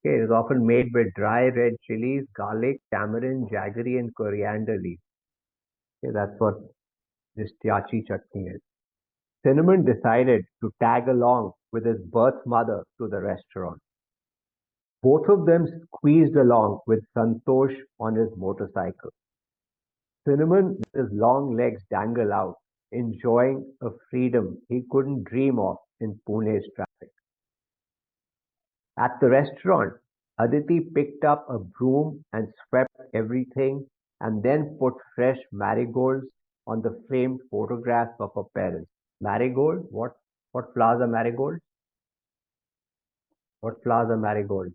Okay, it is often made with dry red chilies, garlic, tamarind, jaggery, and coriander leaves. Okay, that's what this Tiachi chutney is. Cinnamon decided to tag along with his birth mother to the restaurant. Both of them squeezed along with Santosh on his motorcycle. Cinnamon, with his long legs dangle out, enjoying a freedom he couldn't dream of in Pune's traffic. At the restaurant, Aditi picked up a broom and swept everything and then put fresh marigolds on the framed photographs of her parents. Marigold? What flowers are marigolds? What flowers are marigolds?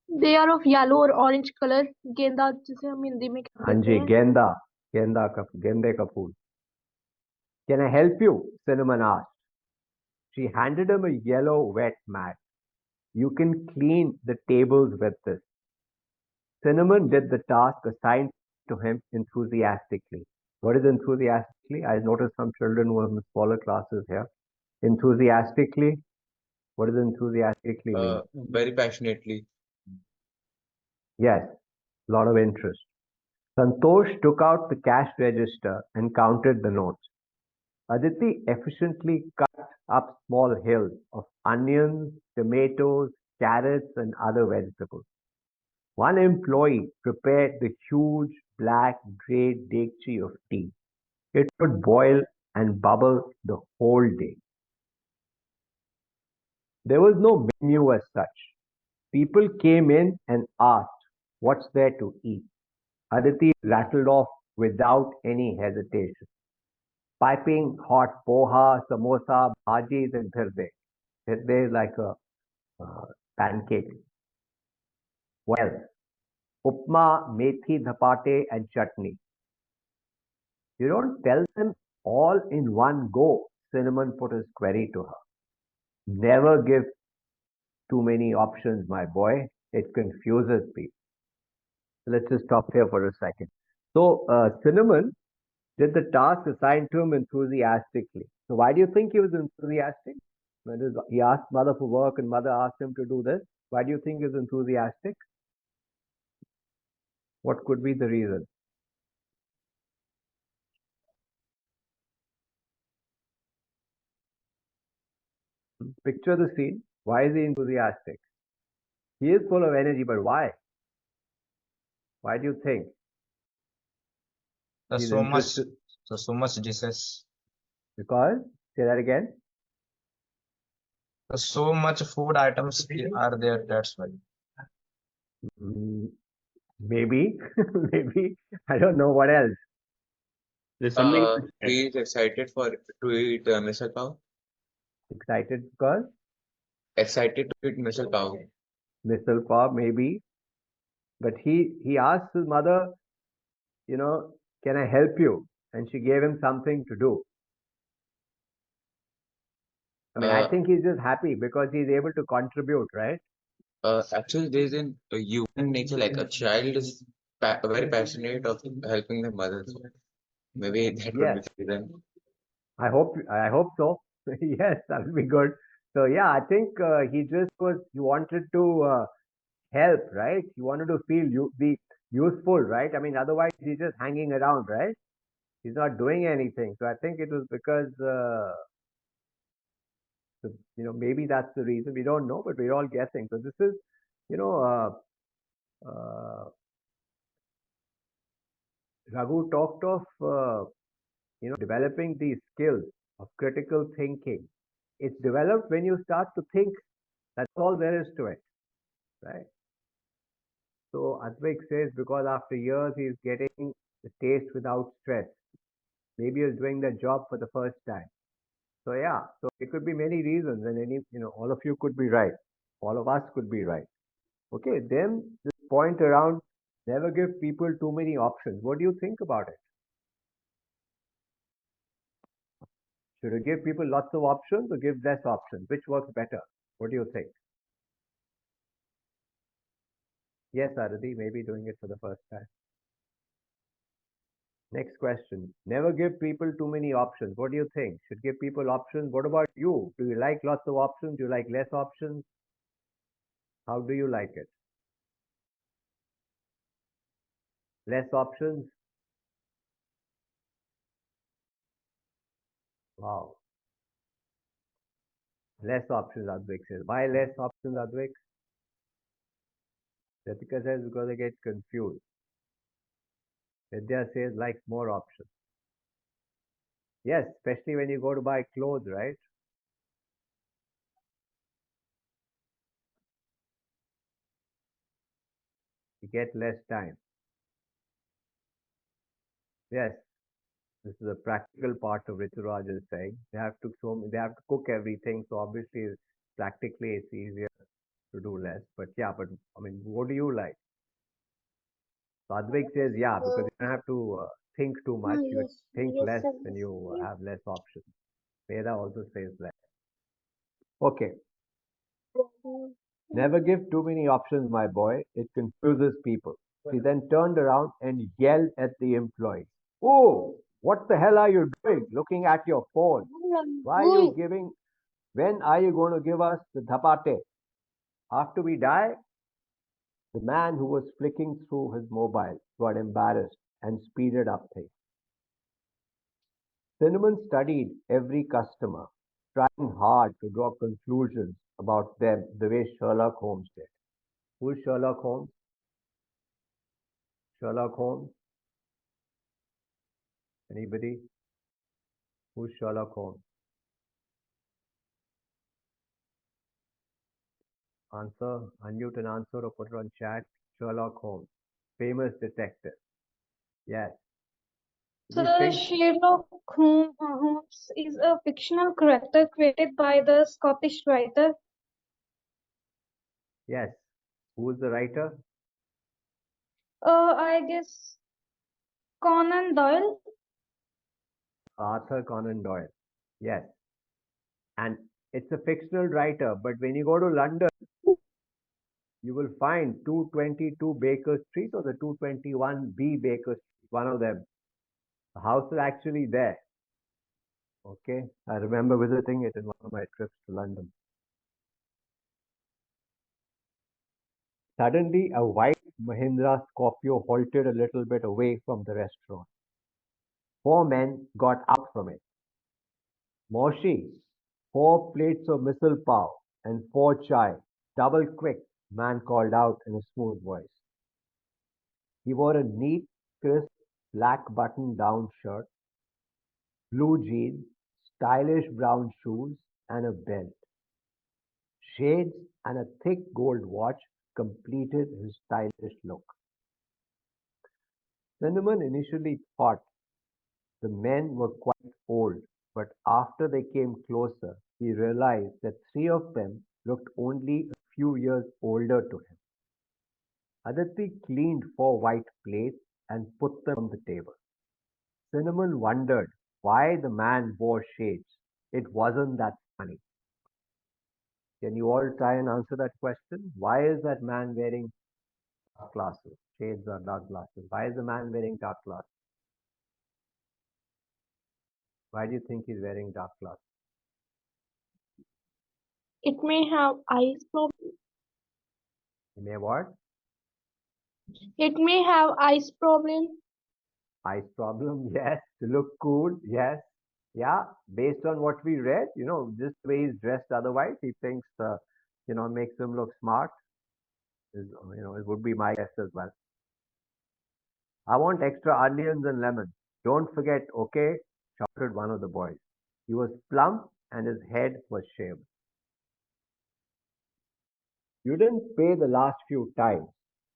They are of yellow or orange color. गेंदा जिसे हम हिंदी में कहते Anji, हैं. gende ka phool. Can I help you? Cinnamon asked. She handed him a yellow wet mat. You can clean the tables with this. Cinnamon did the task assigned to him enthusiastically. What is enthusiastically? I noticed some children who are in smaller classes here. Enthusiastically? What does enthusiastically mean? Very passionately. Yes, a lot of interest. Santosh took out the cash register and counted the notes. Aditi efficiently cut up small hills of onions, tomatoes, carrots, and other vegetables. One employee prepared the huge black grey dekchi of tea. It would boil and bubble the whole day. There was no menu as such. People came in and asked, "What's there to eat?" Aditi rattled off without any hesitation. Piping hot poha, samosa, bhajis, and thirde. Thirde is like a pancake. Well, upma, methi, dhapate, and chutney. You don't tell them all in one go, Cinnamon put his query to her. Never give too many options, my boy. It confuses people. Let's just stop here for a second. So, Cinnamon did the task assigned to him enthusiastically. So, why do you think he was enthusiastic? When he asked mother for work and mother asked him to do this, why do you think he was enthusiastic? What could be the reason? Picture the scene. Why is he enthusiastic? He is full of energy, but why? Why do you think? There's He's so much, interested so much dishes. because, say that again. There's so much food items are there. That's why. Maybe, maybe. I don't know what else. There's something He is excited to eat misal pav. Excited because Excited to eat misal pav. missile pav, maybe. But he asked his mother, can I help you? And she gave him something to do. I mean, I think he's just happy because he's able to contribute, right? Actually, there's a human nature, like a child is very passionate of helping the mother. So maybe that could be Yes, the reason. I hope so. Yes, that will be good. So yeah, I think he wanted to help, right? He wanted to be useful, right? I mean, otherwise he's just hanging around, right? He's not doing anything. So I think it was because maybe that's the reason. We don't know, but we're all guessing. So this is, you know, Raghu talked of, developing these skills of critical thinking. It's developed when you start to think. That's all there is to it, right? So Advik says because after years he's getting the taste without stress. Maybe he's doing the job for the first time. So yeah, so it could be many reasons, and all of you could be right. All of us could be right. Okay, then this point around never give people too many options. What do you think about it? Should we give people lots of options or give less options? Which works better? What do you think? Yes, Arati, maybe doing it for the first time. Next question. Never give people too many options. What do you think? Should give people options. What about you? Do you like lots of options? Do you like less options? How do you like it? Less options? Wow. Less options, Advik says. Why less options, Advik? Ritika says because they get confused. Vidya says likes more options. Yes, especially when you go to buy clothes, right? You get less time. Yes, this is a practical part of Rituraj is saying. They have to cook everything, so obviously practically it's easier to do less. But yeah, but I mean, what do you like? So Advik says yeah, because you don't have to think too much. You think less when you have less options. Veda also says that. Okay. Never give too many options, my boy. It confuses people. She then turned around and yelled at the employee. Oh, what the hell are you doing? Looking at your phone. Why are you giving? When are you going to give us the dhapate? After we die? The man who was flicking through his mobile got embarrassed and speeded up things. Cinnamon studied every customer, trying hard to draw conclusions about them the way Sherlock Holmes did. Who's Sherlock Holmes? Sherlock Holmes? Anybody? Who's Sherlock Holmes? Answer, unmute and answer or put it on chat. Sherlock Holmes, famous detective. Yes. Do you So think? Sherlock Holmes is a fictional character created by the Scottish writer. Yes. Who's the writer? I guess Conan Doyle. Arthur Conan Doyle. Yes. And it's a fictional writer, but when you go to London, you will find 222 Baker Street or the 221B Baker Street, one of them. The house is actually there. Okay. I remember visiting it in one of my trips to London. Suddenly, a white Mahindra Scorpio halted a little bit away from the restaurant. Four men got out from it. Moshi, 4 plates of misal pav and 4 chai, double quick, man called out in a smooth voice. He wore a neat, crisp, black button-down shirt, blue jeans, stylish brown shoes, and a belt. Shades and a thick gold watch completed his stylish look. Cinnamon initially thought the men were quite old, but after they came closer, he realized that 3 of them looked only a few years older to him. Aditi cleaned 4 white plates and put them on the table. Cinnamon wondered why the man wore shades. It wasn't that funny. Can you all try and answer that question? Why is that man wearing dark glasses? Shades or dark glasses. Why is the man wearing dark glasses? Why do you think he's wearing dark glasses? It may have eyes problem. He may what? It may have eyes problem. Eyes problem, yes. To look cool, yes. Yeah, based on what we read, just the way he's dressed otherwise, he thinks, makes him look smart. It would be my guess as well. I want extra onions and lemons. Don't forget, okay? Shouted one of the boys. He was plump and his head was shaved. You didn't pay the last few times.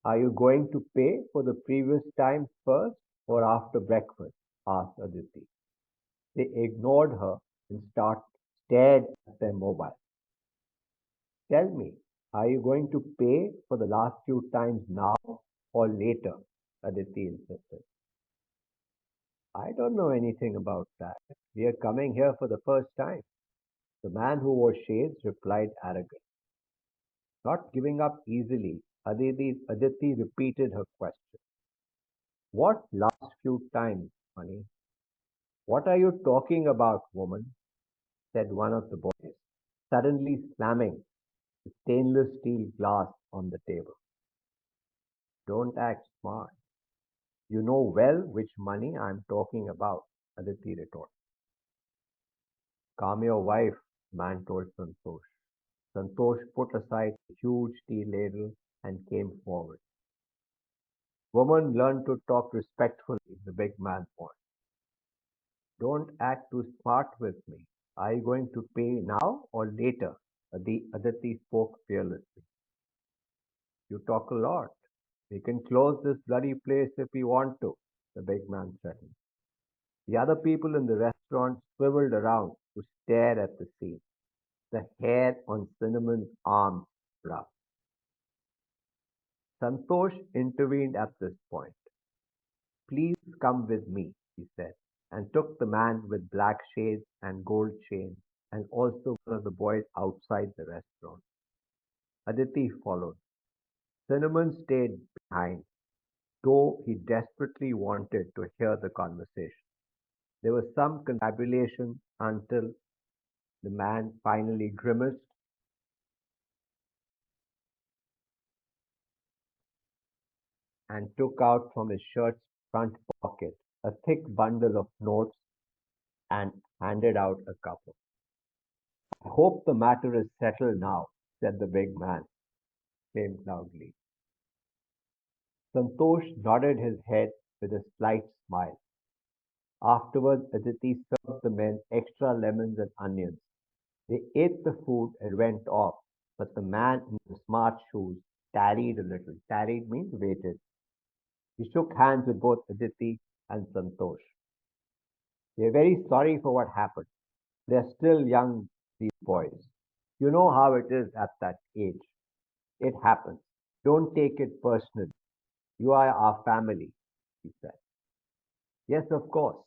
Are you going to pay for the previous time first or after breakfast? Asked Aditi. They ignored her and stared at their mobile. Tell me, are you going to pay for the last few times now or later? Aditi insisted. I don't know anything about that. We are coming here for the first time. The man who wore shades replied arrogantly. Not giving up easily, Aditi repeated her question. What last few times, honey? What are you talking about, woman? Said one of the boys, suddenly slamming the stainless steel glass on the table. Don't act smart. You know well which money I'm talking about, Aditi retorted. Calm your wife, man told Santosh. Santosh put aside a huge tea ladle and came forward. Woman, learn to talk respectfully, the big man warned. Don't act too smart with me. Are you going to pay now or later? Aditi spoke fearlessly. You talk a lot. We can close this bloody place if we want to, the big man threatened. The other people in the restaurant swiveled around to stare at the scene. The hair on Cinnamon's arms rubbed. Santosh intervened at this point. Please come with me, he said, and took the man with black shades and gold chain and also one of the boys outside the restaurant. Aditi followed. Cinnamon stayed behind, though he desperately wanted to hear the conversation. There was some confabulation until the man finally grimaced and took out from his shirt's front pocket a thick bundle of notes and handed out a couple. I hope the matter is settled now, said the big man, came loudly. Santosh nodded his head with a slight smile. Afterwards, Aditi served the men extra lemons and onions. They ate the food and went off, but the man in the smart shoes tarried a little. Tarried means waited. He shook hands with both Aditi and Santosh. They are very sorry for what happened. They are still young, these boys. You know how it is at that age. It happens. Don't take it personally. You are our family, he said. Yes, of course.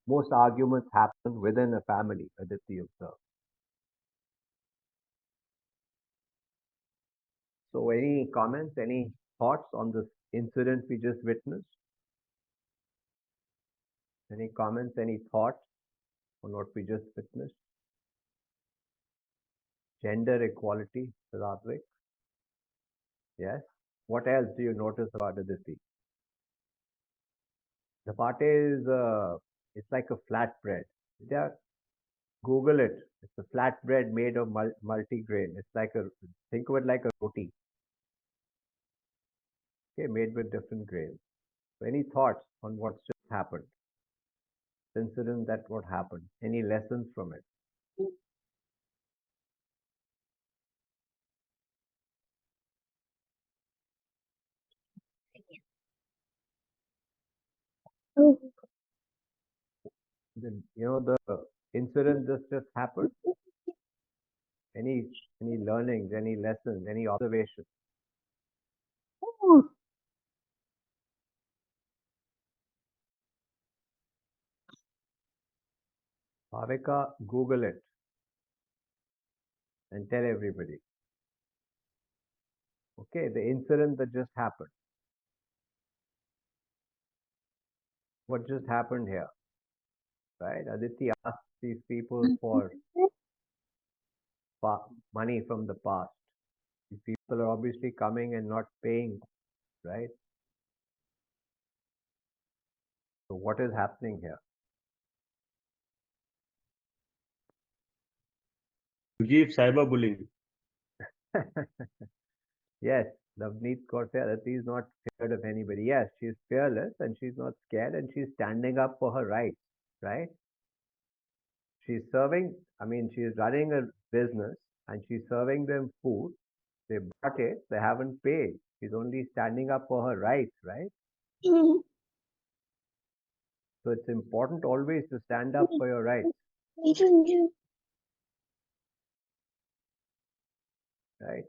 Most arguments happen within a family, Aditi observed. So, any comments, any thoughts on this incident we just witnessed? Any comments, any thoughts on what we just witnessed? Gender equality, Radvik? Yes. What else do you notice about Aditi? The pate is, it's like a flatbread. Yeah, Google it. It's a flatbread made of multi-grain. It's like a, think of it like a roti. Okay, made with different grains. So any thoughts on what's just happened? Incident that what happened? Any lessons from it? The incident just happened. Any learnings, any lessons, any observations? Bhavika, Google it and tell everybody. Okay, the incident that just happened. What just happened here? Right? Aditi asked these people for money from the past. These people are obviously coming and not paying, right? So what is happening here? Rajiv, cyberbullying. Yes, Navneet Kaur Aditi is not scared of anybody. Yes, she is fearless and she's not scared and she's standing up for her rights, right? She's serving, I mean, she's running a business and she's serving them food. They bought it, they haven't paid. She's only standing up for her rights, right? So it's important always to stand up for your rights, right?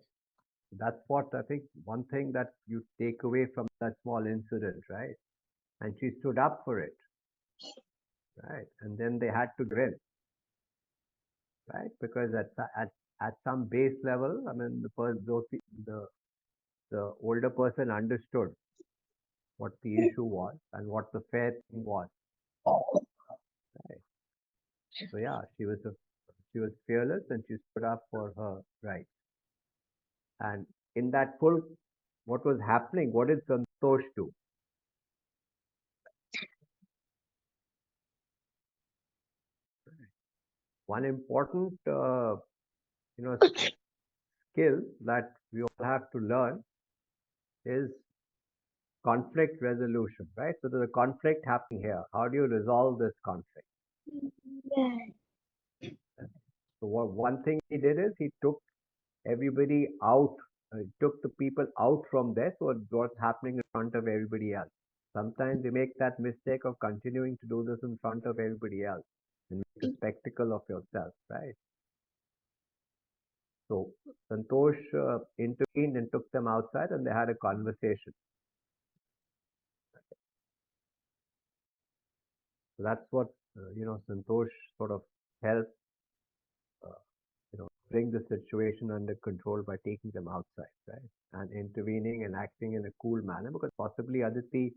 That's what I think one thing that you take away from that small incident, right? And she stood up for it, right? And then they had to grin, right? Because at some base level, I mean, the older person understood what the issue was and what the fair thing was, right? So yeah, she was fearless and she stood up for her rights. And in that full, what was happening? What did Santosh do? One important, skill that we all have to learn is conflict resolution, right? So there's a conflict happening here. How do you resolve this conflict? So one thing he did is he took everybody out, took the people out from there. So what's happening in front of everybody else? Sometimes we make that mistake of continuing to do this in front of everybody else and make a spectacle of yourself, right? So Santosh intervened and took them outside and they had a conversation. So that's what, Santosh sort of helped, bring the situation under control by taking them outside, right? And intervening and acting in a cool manner because possibly Aditi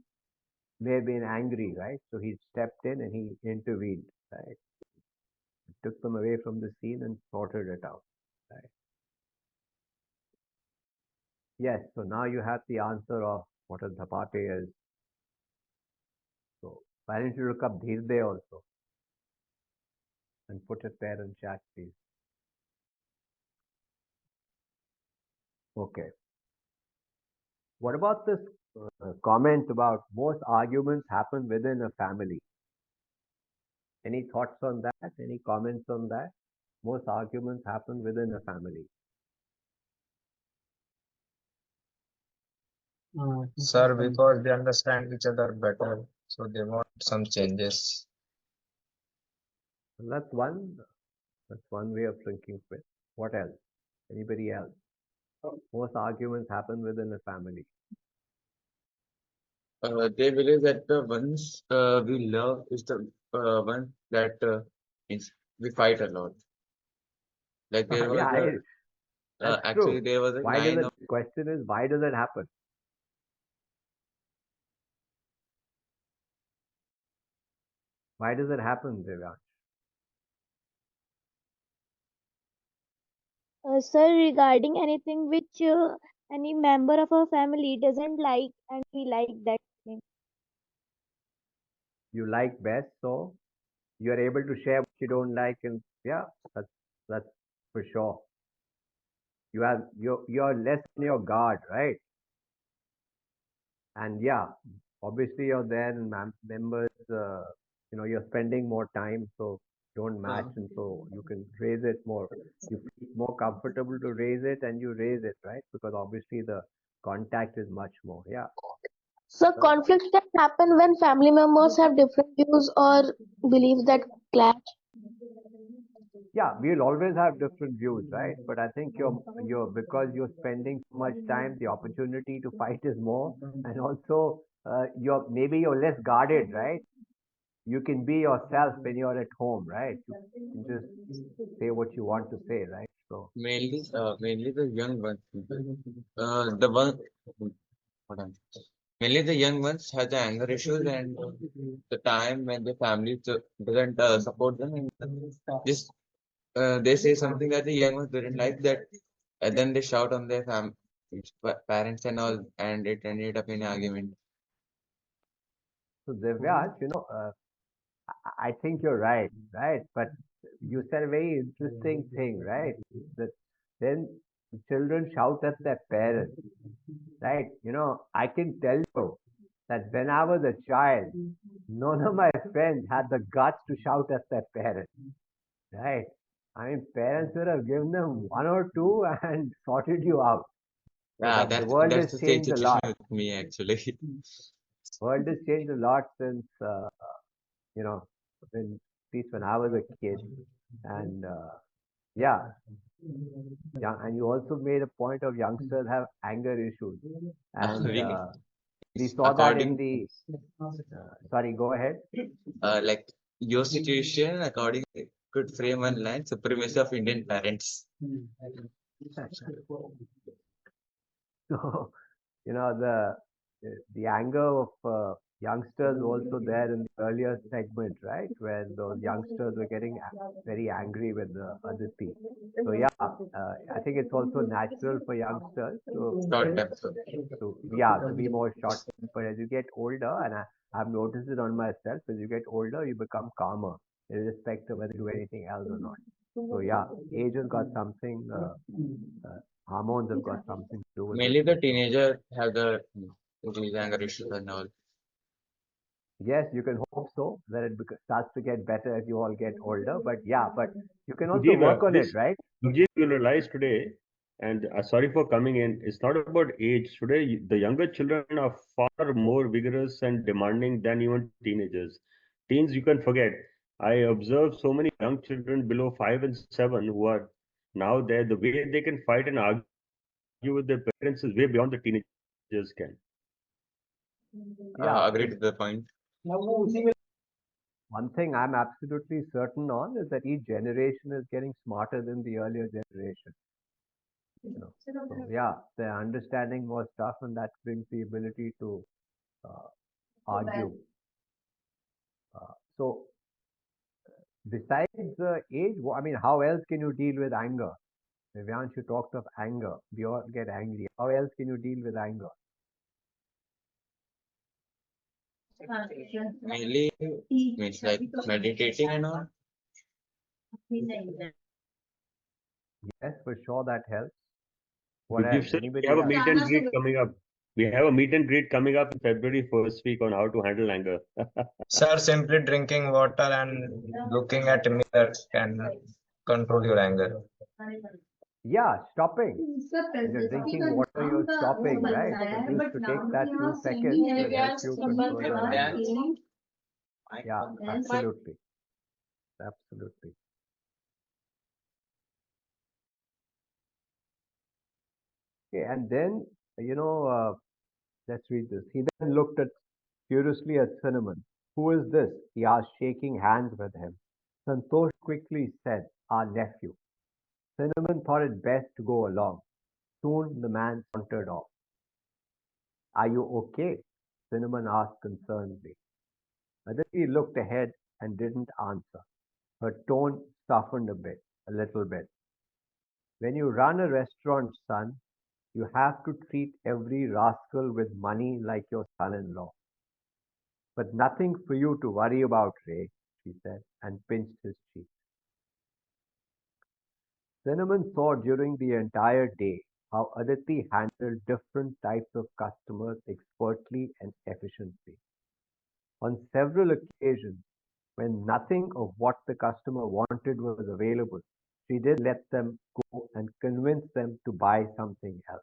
may have been angry, right? So he stepped in and he intervened, right? Took them away from the scene and sorted it out, right? Yes, so now you have the answer of what a dhapate is. So why don't you look up dhirde also and put it there in chat, please? Okay. What about this comment about most arguments happen within a family? Any thoughts on that? Any comments on that? Most arguments happen within a family. Sir, because they understand each other better, so they want some changes. And that's one. That's one way of thinking of it. What else? Anybody else? Most arguments happen within a family. They believe that the ones we love is the one that means we fight a lot. Like there was Yeah, that's actually true. there was a Why does line it? of The question is, why does it happen? Why does it happen, Divya? Sir, regarding anything which any member of our family doesn't like and we like that thing. You like best, so you are able to share what you don't like, and yeah, that's for sure. You're less on your guard, right? And yeah, obviously you're there and members, you're spending more time, so don't match, and so you can raise it more. You feel more comfortable to raise it, and you raise it, right? Because obviously the contact is much more. Yeah. So conflicts can happen when family members have different views or beliefs that clash. Yeah, we'll always have different views, right? But I think you're because you're spending so much time, the opportunity to fight is more, and also you're less guarded, right? You can be yourself when you're at home, right? You can just say what you want to say, right? So mainly the young ones. The one hold on. Mainly the young ones have the anger issues and the time when the family doesn't support them and just they say something that the young ones didn't like that and then they shout on their parents and all and it ended up in an argument. so Divyaj, I think you're right, right? But you said a very interesting thing, right? That then the children shout at their parents, right? I can tell you that when I was a child, none of my friends had the guts to shout at their parents, right? I mean, parents would have given them one or two and sorted you out. So Yeah, the world has that's the same changed a situation lot. with me actually. World has changed a lot since you know when at least when I was a kid, and yeah, yeah. And you also made a point of youngsters have anger issues, and Really, we saw that in according the. Sorry, go ahead. like your situation, according could frame one line supremacy of Indian parents. So the anger of youngsters also there in the earlier segment, right, where those youngsters were getting very angry with the Aditi. So yeah, I think it's also natural for youngsters Short temper. to be more short tempered as you get older, and I've noticed it on myself. As you get older, you become calmer, irrespective of whether you do anything else or not. So yeah, age has got something. Hormones have got something to do with it Mainly the for sure. teenager have the these anger issues and all. Yes, you can hope so that it starts to get better as you all get older. But yeah, but you can also Indeed, work on it, this right? Vijay will realize today, and sorry for coming in, it's not about age. Today, the younger children are far more vigorous and demanding than even teenagers. Teens, you can forget. I observe so many young children below 5 and 7 who are now there. The way they can fight and argue with their parents is way beyond the teenagers can. Yeah. Agree to the point. One thing I'm absolutely certain on is that each generation is getting smarter than the earlier generation. So yeah, they're understanding more stuff, and that brings the ability to uh, argue. So besides the age, I mean, how else can you deal with anger? Vivyansh, you talked of anger. We all get angry. How else can you deal with anger? Mainly means like meditating and all. Yes, for sure that helps. What else? Gurjeet sir, we Anybody have a else? meet and greet coming up. We have a meet and greet coming up in February first week on how to handle anger. Sir, simply drinking water and looking at mirror can control your anger. Yeah, stopping. When you're drinking water, you're stopping, right? So just to take that few seconds will help you control your anger. Yeah, absolutely. Absolutely. Okay, and then, you know, let's read this. He then looked at curiously at Cinnamon. Who is this? He asked, shaking hands with him. Santosh quickly said, our nephew. Cinnamon thought it best to go along. Soon the man sauntered off. Are you okay? Cinnamon asked concernedly. Aditi looked ahead and didn't answer. Her tone softened a little bit. When you run a restaurant, son, you have to treat every rascal with money like your son-in-law. But nothing for you to worry about, Ray, she said, and pinched his cheek. Cinnamon saw during the entire day how Aditi handled different types of customers expertly and efficiently. On several occasions, when nothing of what the customer wanted was available, she did let them go and convince them to buy something else.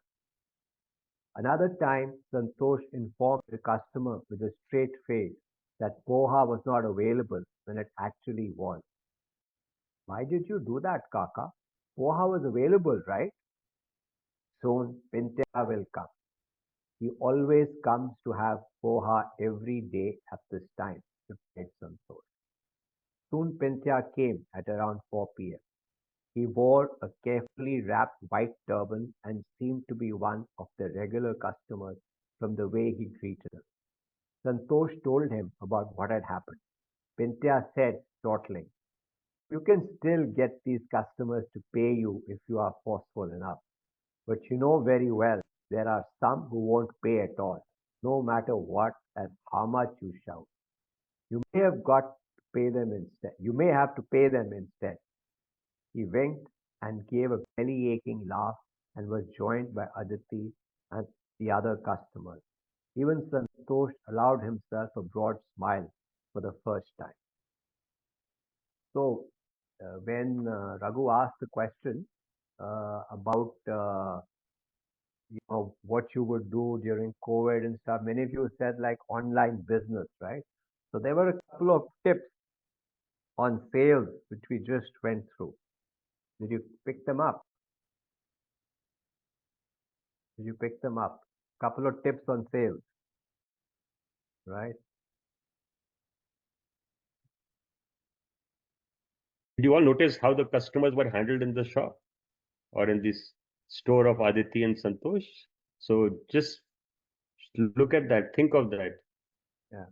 Another time, Santosh informed the customer with a straight face that poha was not available when it actually was. Why did you do that, Kaka? Poha was available, right? Soon Pintya will come. He always comes to have poha every day at this time, replied Santosh. Soon Pintya came at around 4 p.m. He wore a carefully wrapped white turban and seemed to be one of the regular customers from the way he greeted us. Santosh told him about what had happened. Pintya said, chortling, you can still get these customers to pay you if you are forceful enough. But you know very well there are some who won't pay at all, no matter what and how much you shout. You may have got to pay them instead. You may have to pay them instead. He winked and gave a belly-aching laugh and was joined by Aditi and the other customers. Even Santosh allowed himself a broad smile for the first time. So, when Raghu asked the question about what you would do during COVID and stuff, many of you said like online business, right? So there were a couple of tips on sales which we just went through. Did you pick them up? Did you pick them up? Couple of tips on sales, right? Did you all notice how the customers were handled in the shop or in this store of Aditi and Santosh? So just look at that. Think of that. Yeah.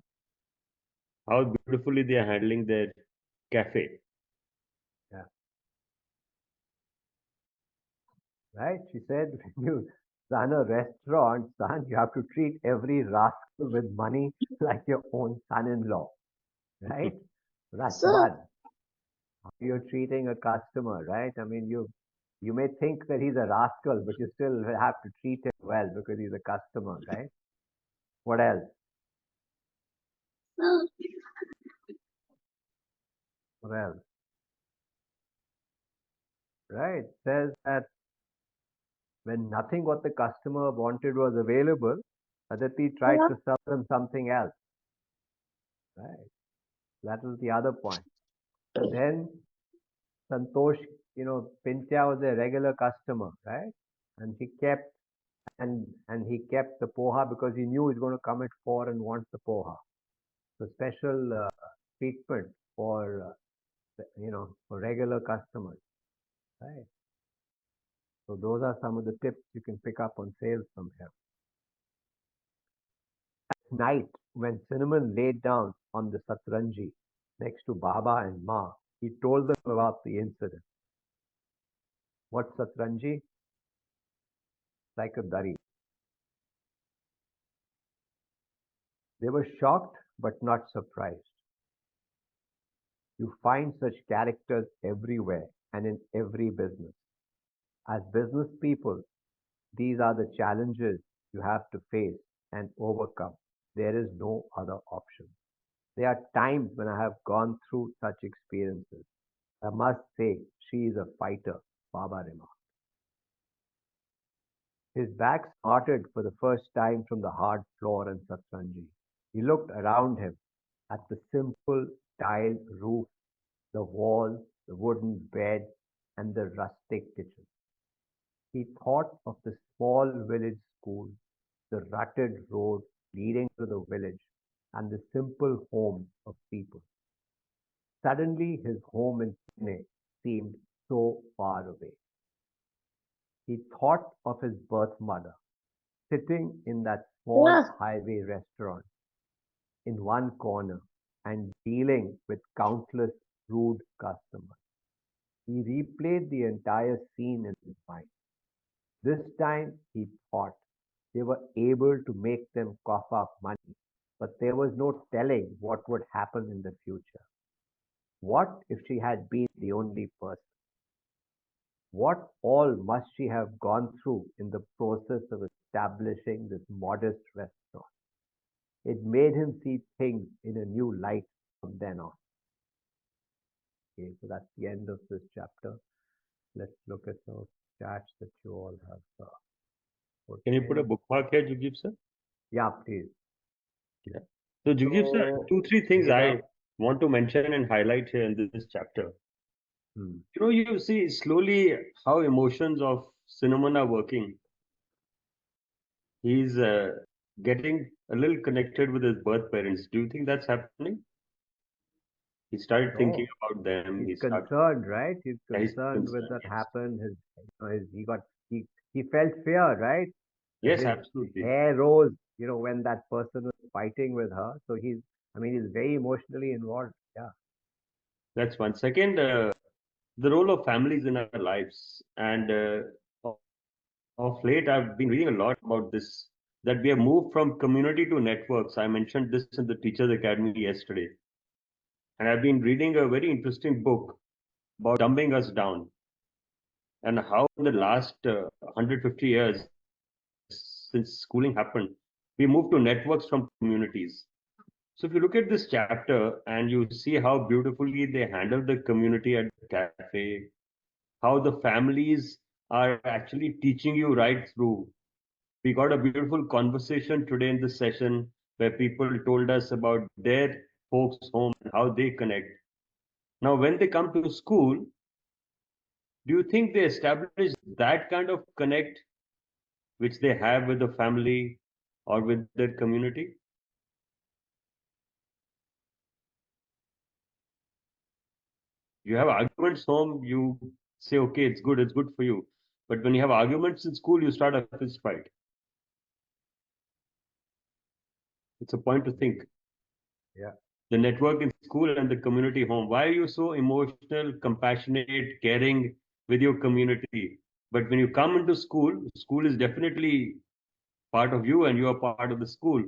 How beautifully they are handling their cafe. Yeah. Right? She said, when you run a restaurant, son, you have to treat every rascal with money like your own son-in-law, right? That's Sir, one. How you're treating a customer, right? I mean, you may think that he's a rascal, but you still have to treat him well because he's a customer, right? What else? sir, What else? Right? Says that when nothing what the customer wanted was available, Aditi tried yeah, to sell them something else. Right? That was the other point. And then Santosh, Pintya was a regular customer, right? And he kept and he kept the poha because he knew he's going to come at 4 and wants the poha. So special treatment for for regular customers, right? So those are some of the tips you can pick up on sales from here. At night, when Cinnamon laid down on the satranji next to Baba and Ma, he told them about the incident. What's satranji? Like a dari. They were shocked but not surprised. You find such characters everywhere and in every business. As business people, These are the challenges you have to face and overcome. There is no other option. There are times when I have gone through such experiences. I must say, she is a fighter, Baba remarked. His back smarted for the first time from the hard floor in Satsanji. He looked around him at the simple tiled roof, the walls, the wooden bed, and the rustic kitchen. He thought of the small village school, the rutted road leading to the village, and the simple homes of people. Suddenly, his home in Pune seemed so far away. He thought of his birth mother, sitting in that small Yeah. highway restaurant in one corner and dealing with countless rude customers. He replayed the entire scene in his mind. This time, he thought they were able to make them cough up money, but there was no telling what would happen in the future. What if she had been the only person? What all must she have gone through in the process of establishing this modest restaurant? It made him see things in a new light from then on. Okay, so that's the end of this chapter. Let's look at some chats that you all have put Can you put a in. bookmark here, Jugdeep sir? Yeah, please. Yeah. So Jugdeep sir, So, 2, 3 things Veda, I want to mention and highlight here in this chapter. hmm, You see slowly how emotions of Cinnamon are working. He's getting a little connected with his birth parents. Do you think that's happening? He started thinking oh, about them. he's He started, concerned, right? He's yeah, he's concerned with concerned. that Yes, happened. He got he felt fear, right? yes, His absolutely. hair rose, when that person was fighting with her. So he's very emotionally involved. Yeah. That's one. Second, the role of families in our lives. And of late, I've been reading a lot about this, that we have moved from community to networks. I mentioned this in the Teachers Academy yesterday. And I've been reading a very interesting book about dumbing us down and how in the last 150 years since schooling happened, we moved to networks from communities. So if you look at this chapter and you see how beautifully they handle the community at the cafe, how the families are actually teaching you right through. We got a beautiful conversation today in this session where people told us about their folks' home and how they connect. Now, when they come to school, do you think they establish that kind of connect which they have with the family or with their community? You have arguments home, you say, okay, it's good for you. But when you have arguments in school, you start a fist fight. It's a point to think. Yeah. The network in school and the community home. Why are you so emotional, compassionate, caring with your community? But when you come into school, school is definitely part of you and you are part of the school.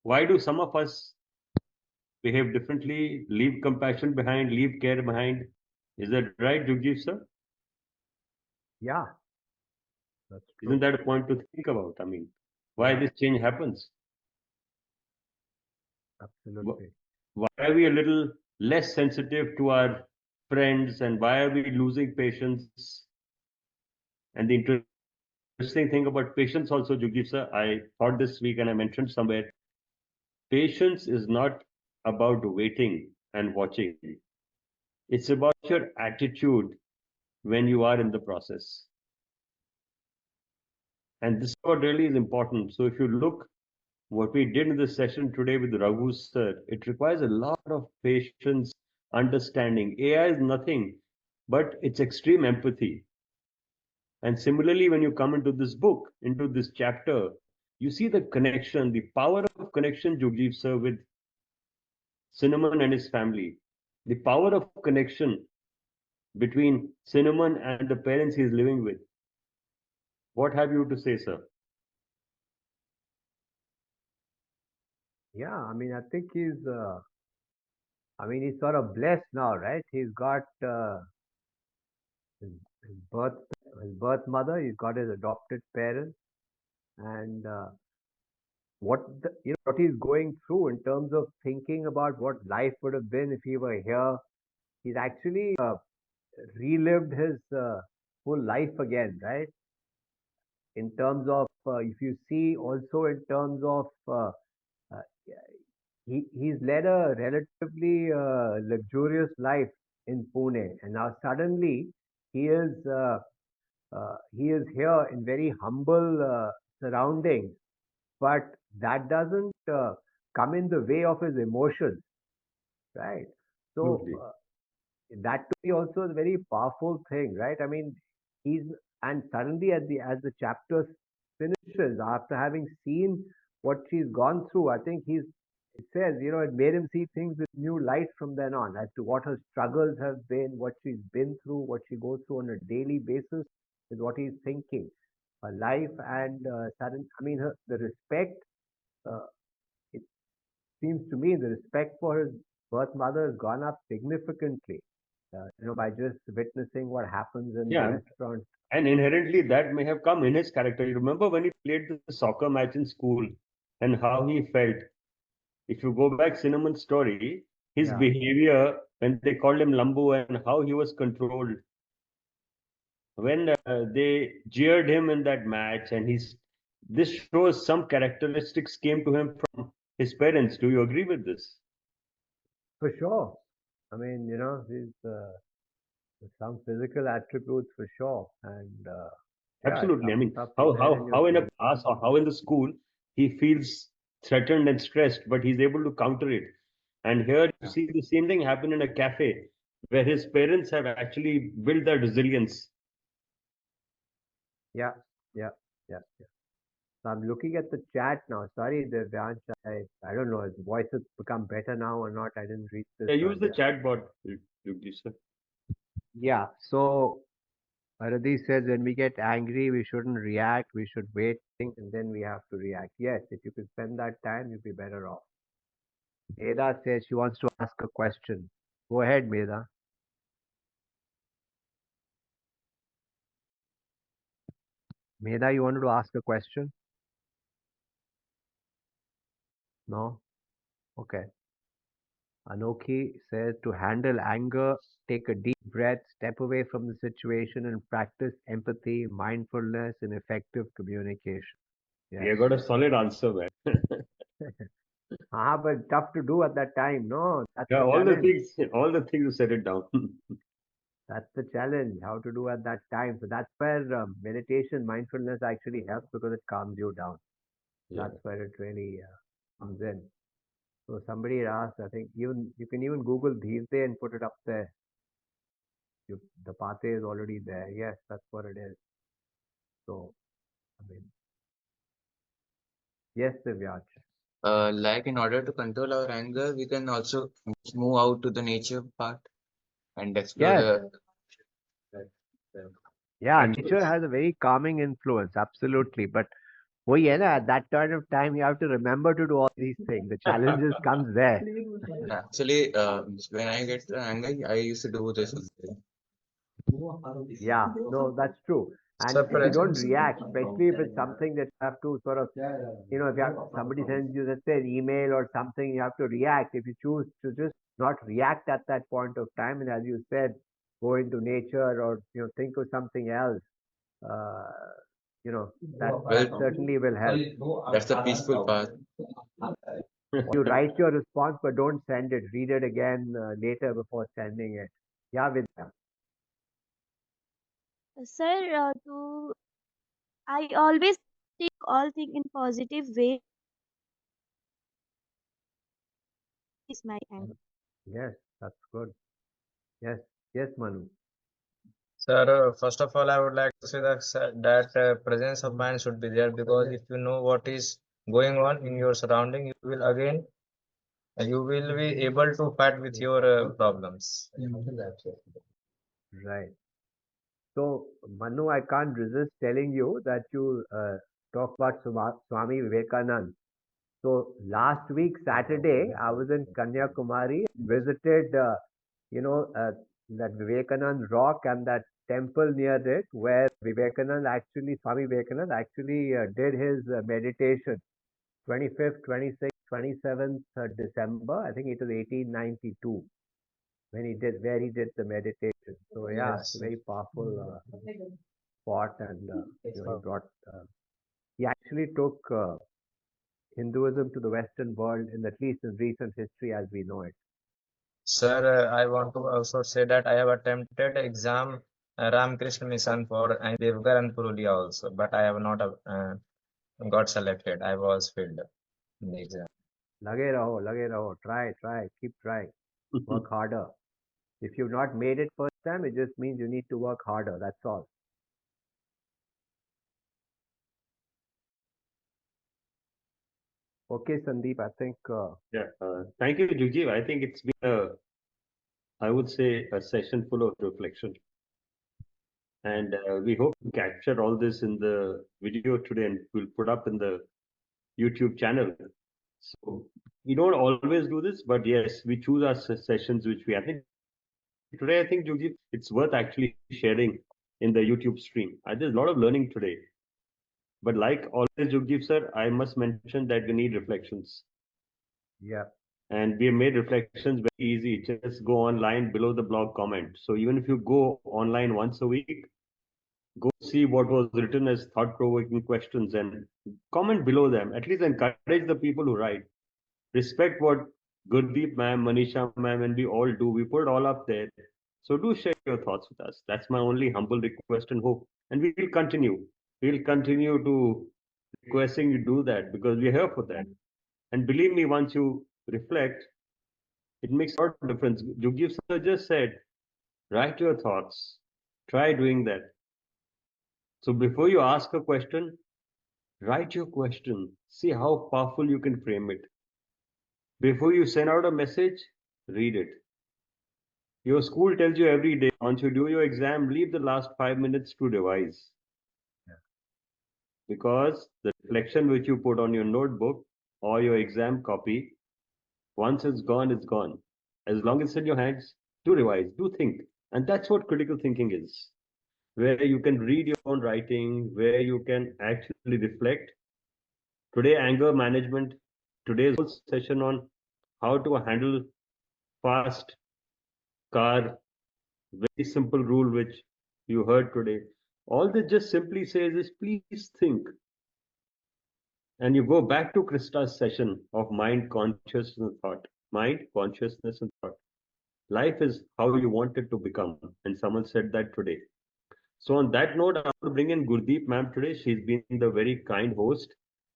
Why do some of us behave differently, leave compassion behind, leave care behind? Is that right, Jugjeev sir? Yeah, that's Isn't true. that a point to think about? I mean, why Yeah, this change happens? Wh- absolutely. Why are we a little less sensitive to our friends and why are we losing patience? And the interesting thing about patience also, Jugdeep sir, I thought this week and I mentioned somewhere, patience is not about waiting and watching. It's about your attitude when you are in the process. And this is what really is important. So if you look what we did in this session today with Raghu sir, it requires a lot of patience, understanding. AI is nothing, but it's extreme empathy. And similarly, when you come into this book, into this chapter, you see the connection, the power of connection, Jugjeev sir, with Cinnamon and his family. The power of connection between Cinnamon and the parents he is living with. What have you to say, sir? Yeah, I think he's sort of blessed now, right? He's got his, his birth his birth mother, he's got his adopted parents, and what he's going through in terms of thinking about what life would have been if he were here. He's actually relived his whole life again, right? In terms of, if you see also in terms of, uh, he's led a relatively luxurious life in Pune, and now suddenly he is he is here in very humble surroundings, but that doesn't come in the way of his emotions, right? So Absolutely. that to me also is a very powerful thing, right? I mean, he's and suddenly as the chapter finishes, after having seen what she's gone through, I think it says, it made him see things with new light from then on as to what her struggles have been, what she's been through, what she goes through on a daily basis is what he's thinking. Her life and the respect. Uh, it seems to me the respect for his birth mother has gone up significantly, by just witnessing what happens in the Yeah, restaurant. and inherently that may have come in his character. You remember when he played the soccer match in school and how he felt. If you go back Cinnamon's story, his Yeah, behavior when they called him Lambu and how he was controlled, when they jeered him in that match, and this shows some characteristics came to him from his parents. Do you agree with this? for sure. I mean, these some physical attributes for sure, and yeah, it Absolutely. I comes mean, up how there in how your how in a face. class or how in the school he feels threatened and stressed, but he's able to counter it. And here you Yeah, see the same thing happen in a cafe where his parents have actually built that resilience. yeah, yeah, yeah. So I'm looking at the chat now. Sorry, Devyansh, I don't know, his voice has become better now or not. I didn't read this Yeah, use the earlier. chat bot, Yugji sir. Yeah, so Aradhi says when we get angry, we shouldn't react. We should wait, think, and then we have to react. Yes, if you could spend that time, you'd be better off. Meda says she wants to ask a question. Go ahead, Meda. Meda, you wanted to ask a question? No? Okay. Anoki says to handle anger, take a deep breath, step away from the situation, and practice empathy, mindfulness, and effective communication. Yes. You got a solid answer, man. But tough to do at that time. No, that's Yeah, the challenge. all the things you set it down. That's the challenge, how to do at that time. So that's where meditation, mindfulness actually helps because it calms you down. Yeah. That's where it really comes in. So somebody asked, I think even you can even Google Dheerte and put it up there. The pathway is already there. Yes, that's what it is. So, I mean, yes, Divyaj. Like in order to control our anger, we can also move out to the nature part and explore Yes, the yeah, nature naturals. has a very calming influence, absolutely. But oh yeah, at that point of time, you have to remember to do all these things. The challenges comes there. Actually, when I get angry, I used to do this only. Yeah, no, that's true. And if you don't Suppressants. react, especially if it's something that you have to sort of, if you have, somebody sends you, let's say, an email or something, you have to react. If you choose to just not react at that point of time, and as you said, go into nature or think of something else, uh, you know, that Well, certainly will help. that's the peaceful part. You write your response, but don't send it. Read it again later before sending it. Yeah, Vidya. Sir, I always take all things in positive way. Is my anger. Yes, that's good. Yes, yes, Manu. Sir, first of all, I would like to say that sir, that presence of mind should be there, because if you know what is going on in your surrounding, you will be able to fight with your problems. Right. So, Manu, I can't resist telling you that you talk about Swami Vivekanand. So, last week, Saturday, I was in Kanyakumari, visited, that Vivekanand rock and that temple near it where Swami Vivekananda actually did his meditation 25th, 26th, 27th December. I think it was 1892 where he did the meditation. So yeah, it's a very powerful spot, and he actually took Hinduism to the Western world, in at least in recent history as we know it. Sir, I want to also say that I have attempted exam Ramakrishna Mission for Devgar and Purulia also, but I have not got selected. I was failed in the exam. Lage raho, try, keep trying, work harder. If you've not made it first time, it just means you need to work harder. That's all. Okay, Sandeep, I think. Thank you, Jugjeev. I think it's been I would say, a session full of reflection. And we hope to capture all this in the video today, and we'll put up in the YouTube channel. So we don't always do this, but yes, we choose our sessions which I think today, Jugjeev, it's worth actually sharing in the YouTube stream. There's a lot of learning today. But like always, Jugjeev sir, I must mention that we need reflections. Yeah. And we have made reflections very easy. Just go online below the blog comment. So even if you go online once a week, go see what was written as thought-provoking questions and comment below them. At least encourage the people who write. Respect what Gurdeep ma'am, Manisha ma'am, and we all do. We put it all up there. So do share your thoughts with us. That's my only humble request and hope. And we will continue. We'll continue to requesting you do that because we're here for that. And believe me, once you reflect, it makes a lot of difference. Jugjeev sir just said, write your thoughts. Try doing that. So before you ask a question, write your question. See how powerful you can frame it. Before you send out a message, read it. Your school tells you every day, once you do your exam, leave the last 5 minutes to revise. Because the reflection which you put on your notebook or your exam copy, once it's gone, it's gone. As long as it's in your hands, do revise, do think. And that's what critical thinking is, where you can read your own writing, where you can actually reflect. Today, anger management, today's whole session on how to handle fast car, very simple rule which you heard today. All this just simply says is please think. And you go back to Krista's session of mind, consciousness, and thought. Mind, consciousness, and thought. Life is how you want it to become. And someone said that today. So on that note, I want to bring in Gurdeep ma'am today. She's been the very kind host,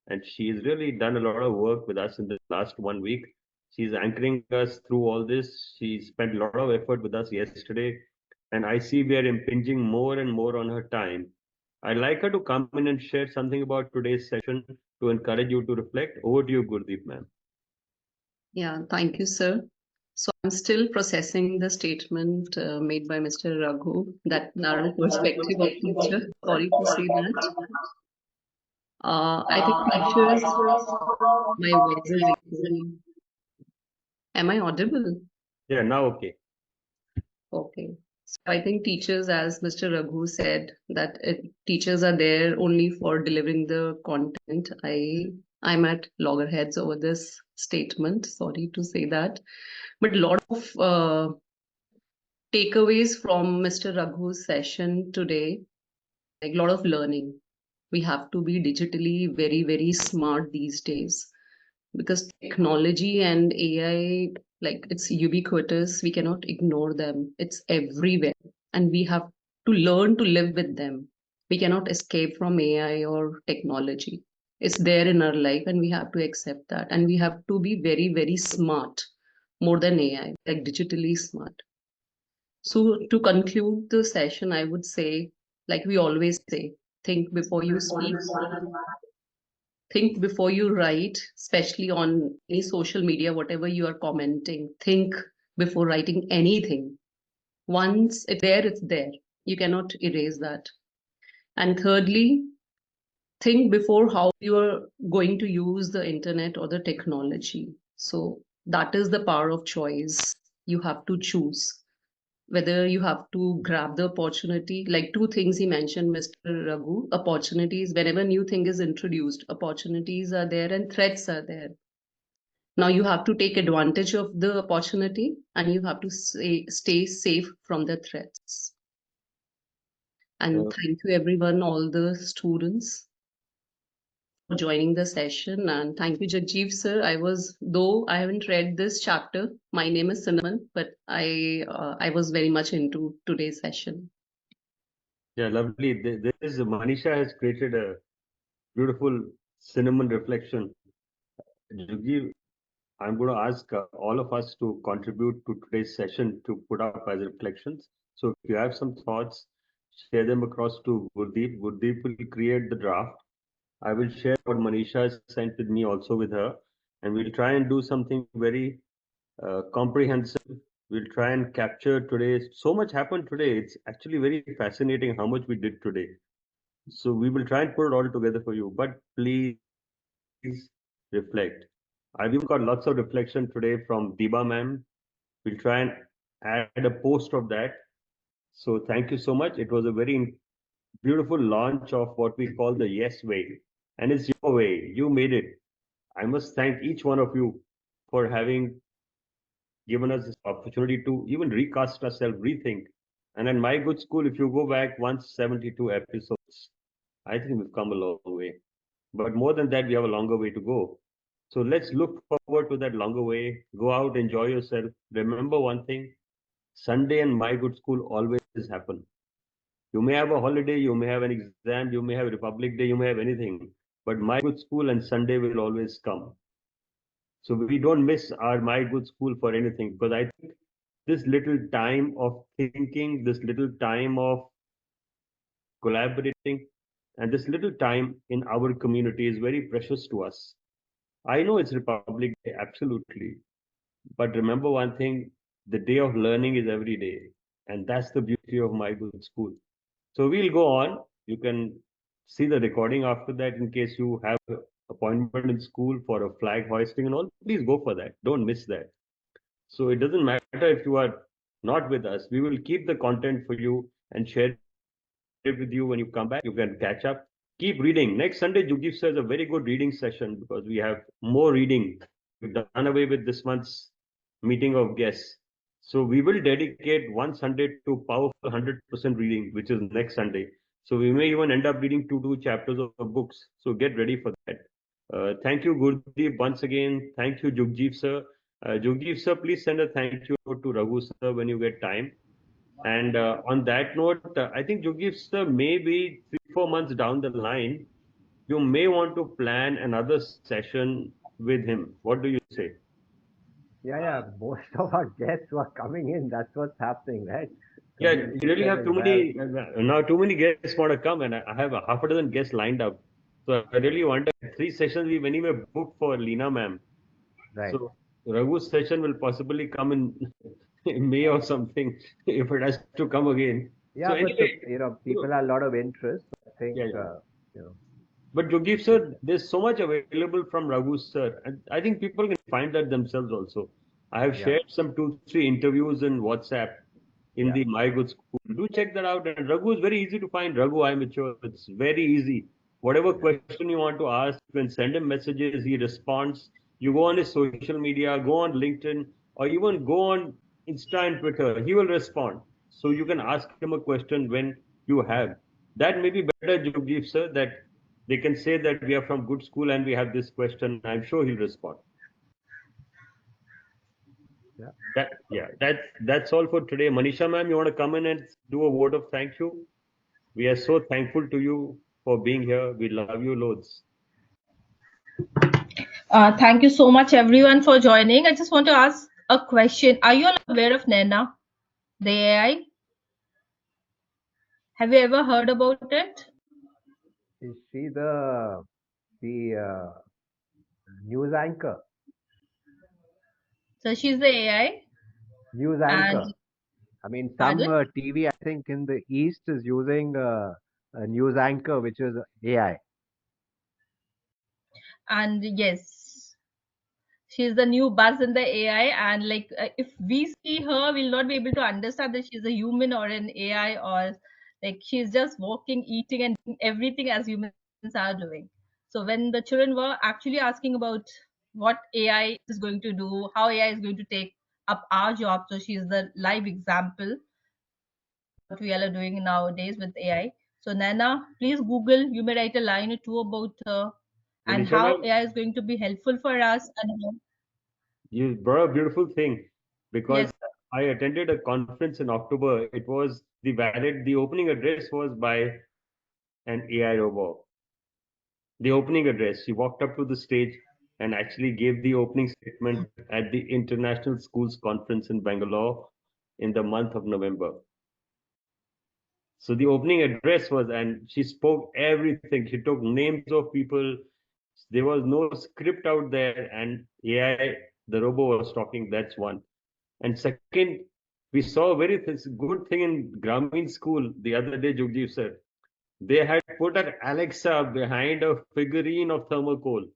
and she's really done a lot of work with us in the last 1 week. She's anchoring us through all this. She spent a lot of effort with us yesterday, and I see we are impinging more and more on her time. I'd like her to come in and share something about today's session to encourage you to reflect. Over to you, Gurdeep ma'am. Yeah, thank you, sir. So I'm still processing the statement made by Mr. Raghu, that narrow perspective of teacher. Sorry to say that. I think teachers, my voice is echoing. Am I audible? Yeah, now okay. Okay. So I think teachers, as Mr. Raghu said, that teachers are there only for delivering the content. I'm at loggerheads over this statement. Sorry to say that. But a lot of takeaways from Mr. Raghu's session today, like a lot of learning. We have to be digitally very, very smart these days because technology and AI, like it's ubiquitous. We cannot ignore them. It's everywhere. And we have to learn to live with them. We cannot escape from AI or technology. It's there in our life and we have to accept that. And we have to be very, very smart, more than AI, like digitally smart. So to conclude the session, I would say, like we always say, think before you speak, think before you write, especially on any social media, whatever you are commenting, think before writing anything. Once it's there, it's there. You cannot erase that. And thirdly, think before how you are going to use the internet or the technology. So that is the power of choice. You have to choose. whether you have to grab the opportunity. Like two things he mentioned, Mr. Raghu: opportunities. Whenever new thing is introduced, opportunities are there and threats are there. Now you have to take advantage of the opportunity, and you have to stay safe from the threats. And thank you everyone, all the students, for joining the session. And thank you, Jagjeev sir. Though I haven't read this chapter, my name is Cinnamon, but I was very much into today's session. Yeah, lovely. This Manisha has created a beautiful cinnamon reflection. Jugji, I'm going to ask all of us to contribute to today's session to put up as reflections. So if you have some thoughts, share them across to Gurdeep. Gurdeep will create the draft. I will share what Manisha has sent with me also with her, and we'll try and do something very comprehensive. We'll try and capture today. So much happened today. It's actually very fascinating how much we did today. So we will try and put it all together for you. But please reflect. I've even got lots of reflection today from Diba ma'am. We'll try and add a post of that. So thank you so much. It was a very beautiful launch of what we call the Yes Way. And it's your way. You made it. I must thank each one of you for having given us this opportunity to even recast ourselves, rethink. And at my good school, if you go back 172 episodes, I think we've come a long way. But more than that, we have a longer way to go. So let's look forward to that longer way. Go out, enjoy yourself. Remember one thing, Sunday and my good school always happen. You may have a holiday, you may have an exam, you may have Republic Day, you may have anything. But my good school and Sunday will always come. So we don't miss our my good school for anything, because I think this little time of thinking, this little time of collaborating, and this little time in our community is very precious to us. I know it's Republic Day, absolutely. But remember one thing, the day of learning is every day. And that's the beauty of my good school. So we'll go on. You can see the recording after that in case you have an appointment in school for a flag hoisting and all. Please go for that. Don't miss that. So it doesn't matter if you are not with us. We will keep the content for you and share it with you when you come back. You can catch up. Keep reading. Next Sunday, Jugdeep sir is a very good reading session because we have more reading. We've done away with this month's meeting of guests. So we will dedicate one Sunday to powerful 100% reading, which is next Sunday. So we may even end up reading two chapters of books. So get ready for that. Thank you, Gurdeep, once again. Thank you, Jugjeev sir. Jugjeev sir, please send a thank you to Raghu sir when you get time. And on that note, I think Jugjeev sir, maybe 3-4 months down the line, you may want to plan another session with him. What do you say? Yeah. Most of our guests who are coming in, that's what's happening, right? So Yeah, we'll you keep really them have as too well. many now. Too many guests want to come, and I have a half a dozen guests lined up. So I really want 3 sessions. We've anyway booked for Leena ma'am. Right. So Raghu's session will possibly come in, in May or something if it has to come again. So Yeah, but anyway, people have a lot of interest. I think, yeah, yeah. you know, But Jogdeep sir, there's so much available from Raghu sir, and I think people can find that themselves also. I have yeah, shared some 2-3 interviews in WhatsApp in yeah, the My Good School. Do check that out. And Raghu is very easy to find. Raghu, I'm mature. It's very easy. Whatever question you want to ask, you can send him messages. He responds. You go on his social media, go on LinkedIn, or even go on Insta and Twitter. He will respond. So you can ask him a question when you have. That may be better, Jugdeep sir, that they can say that we are from good school and we have this question. I'm sure he'll respond. yeah. That's all for today. Manisha ma'am, you want to come in and do a word of thank you? We are so thankful to you for being here. We love you loads. Thank you so much, everyone, for joining. I just want to ask a question. Are you all aware of Nana, the AI? Have you ever heard about it? Is she the news anchor? So she's the AI, News and anchor. I mean, some pardon, TV, I think, in the East is using a news anchor, which is AI. and yes, she's the new buzz in the AI, and like if we see her, we'll not be able to understand that she's a human or an AI, or like she's just walking, eating, and doing everything as humans are doing. So when the children were actually asking about what AI is going to do, how AI is going to take up our job, so she's the live example what we all are doing nowadays with AI. So Nana, please Google. You may write a line or two about and Manisha how ma'am, AI is going to be helpful for us. And you brought a beautiful thing because yes, I attended a conference in October. It was the opening address was by an AI robot. The opening address, she walked up to the stage and actually gave the opening statement at the International Schools Conference in Bangalore in the month of November. So the opening address was, and she spoke everything. She took names of people. There was no script out there, and AI, the robot was talking. That's one. And second, we saw a very good thing in Grameen school the other day, Jugjeev sir. They had put an Alexa behind a figurine of thermocol,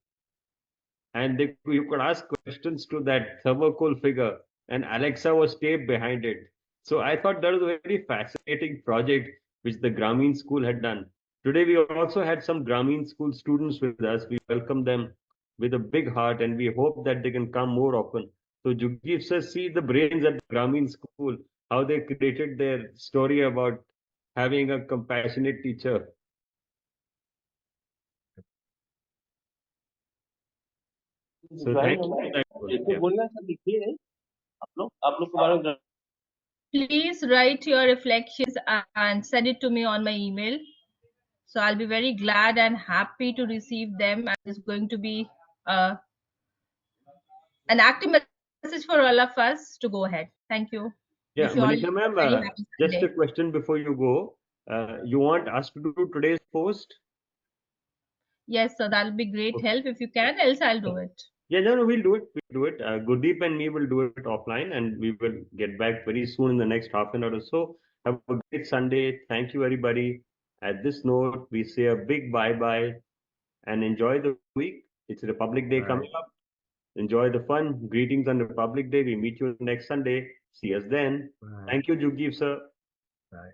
and you could ask questions to that thermocol figure, and Alexa was taped behind it. So I thought that was a very fascinating project which the Grameen school had done. Today we also had some Grameen school students with us. We welcome them with a big heart, and we hope that they can come more often. So Jugjeev sir, see the brains at the Grameen school, how they created their story about having a compassionate teacher. So thank you for that. please write your reflections and send it to me on my email. So I'll be very glad and happy to receive them. And it's going to be an active message for all of us to go ahead. Thank you. Yeah, Wish you all Manisha a ma'am, very happy just a Sunday. question before you go. You want us to do today's post? Yes, so that'll be great help if you can, else I'll do it. Yeah, no, we'll do it. We'll do it. Gurdeep and me will do it offline, and we will get back very soon in the next half an hour or so. Have a great Sunday. Thank you, everybody. At this note, we say a big bye-bye and enjoy the week. It's Republic Day Bye. coming up. Enjoy the fun. Greetings on Republic Day. We meet you next Sunday. See us then. Bye. Thank you, Jugjeev sir. Bye.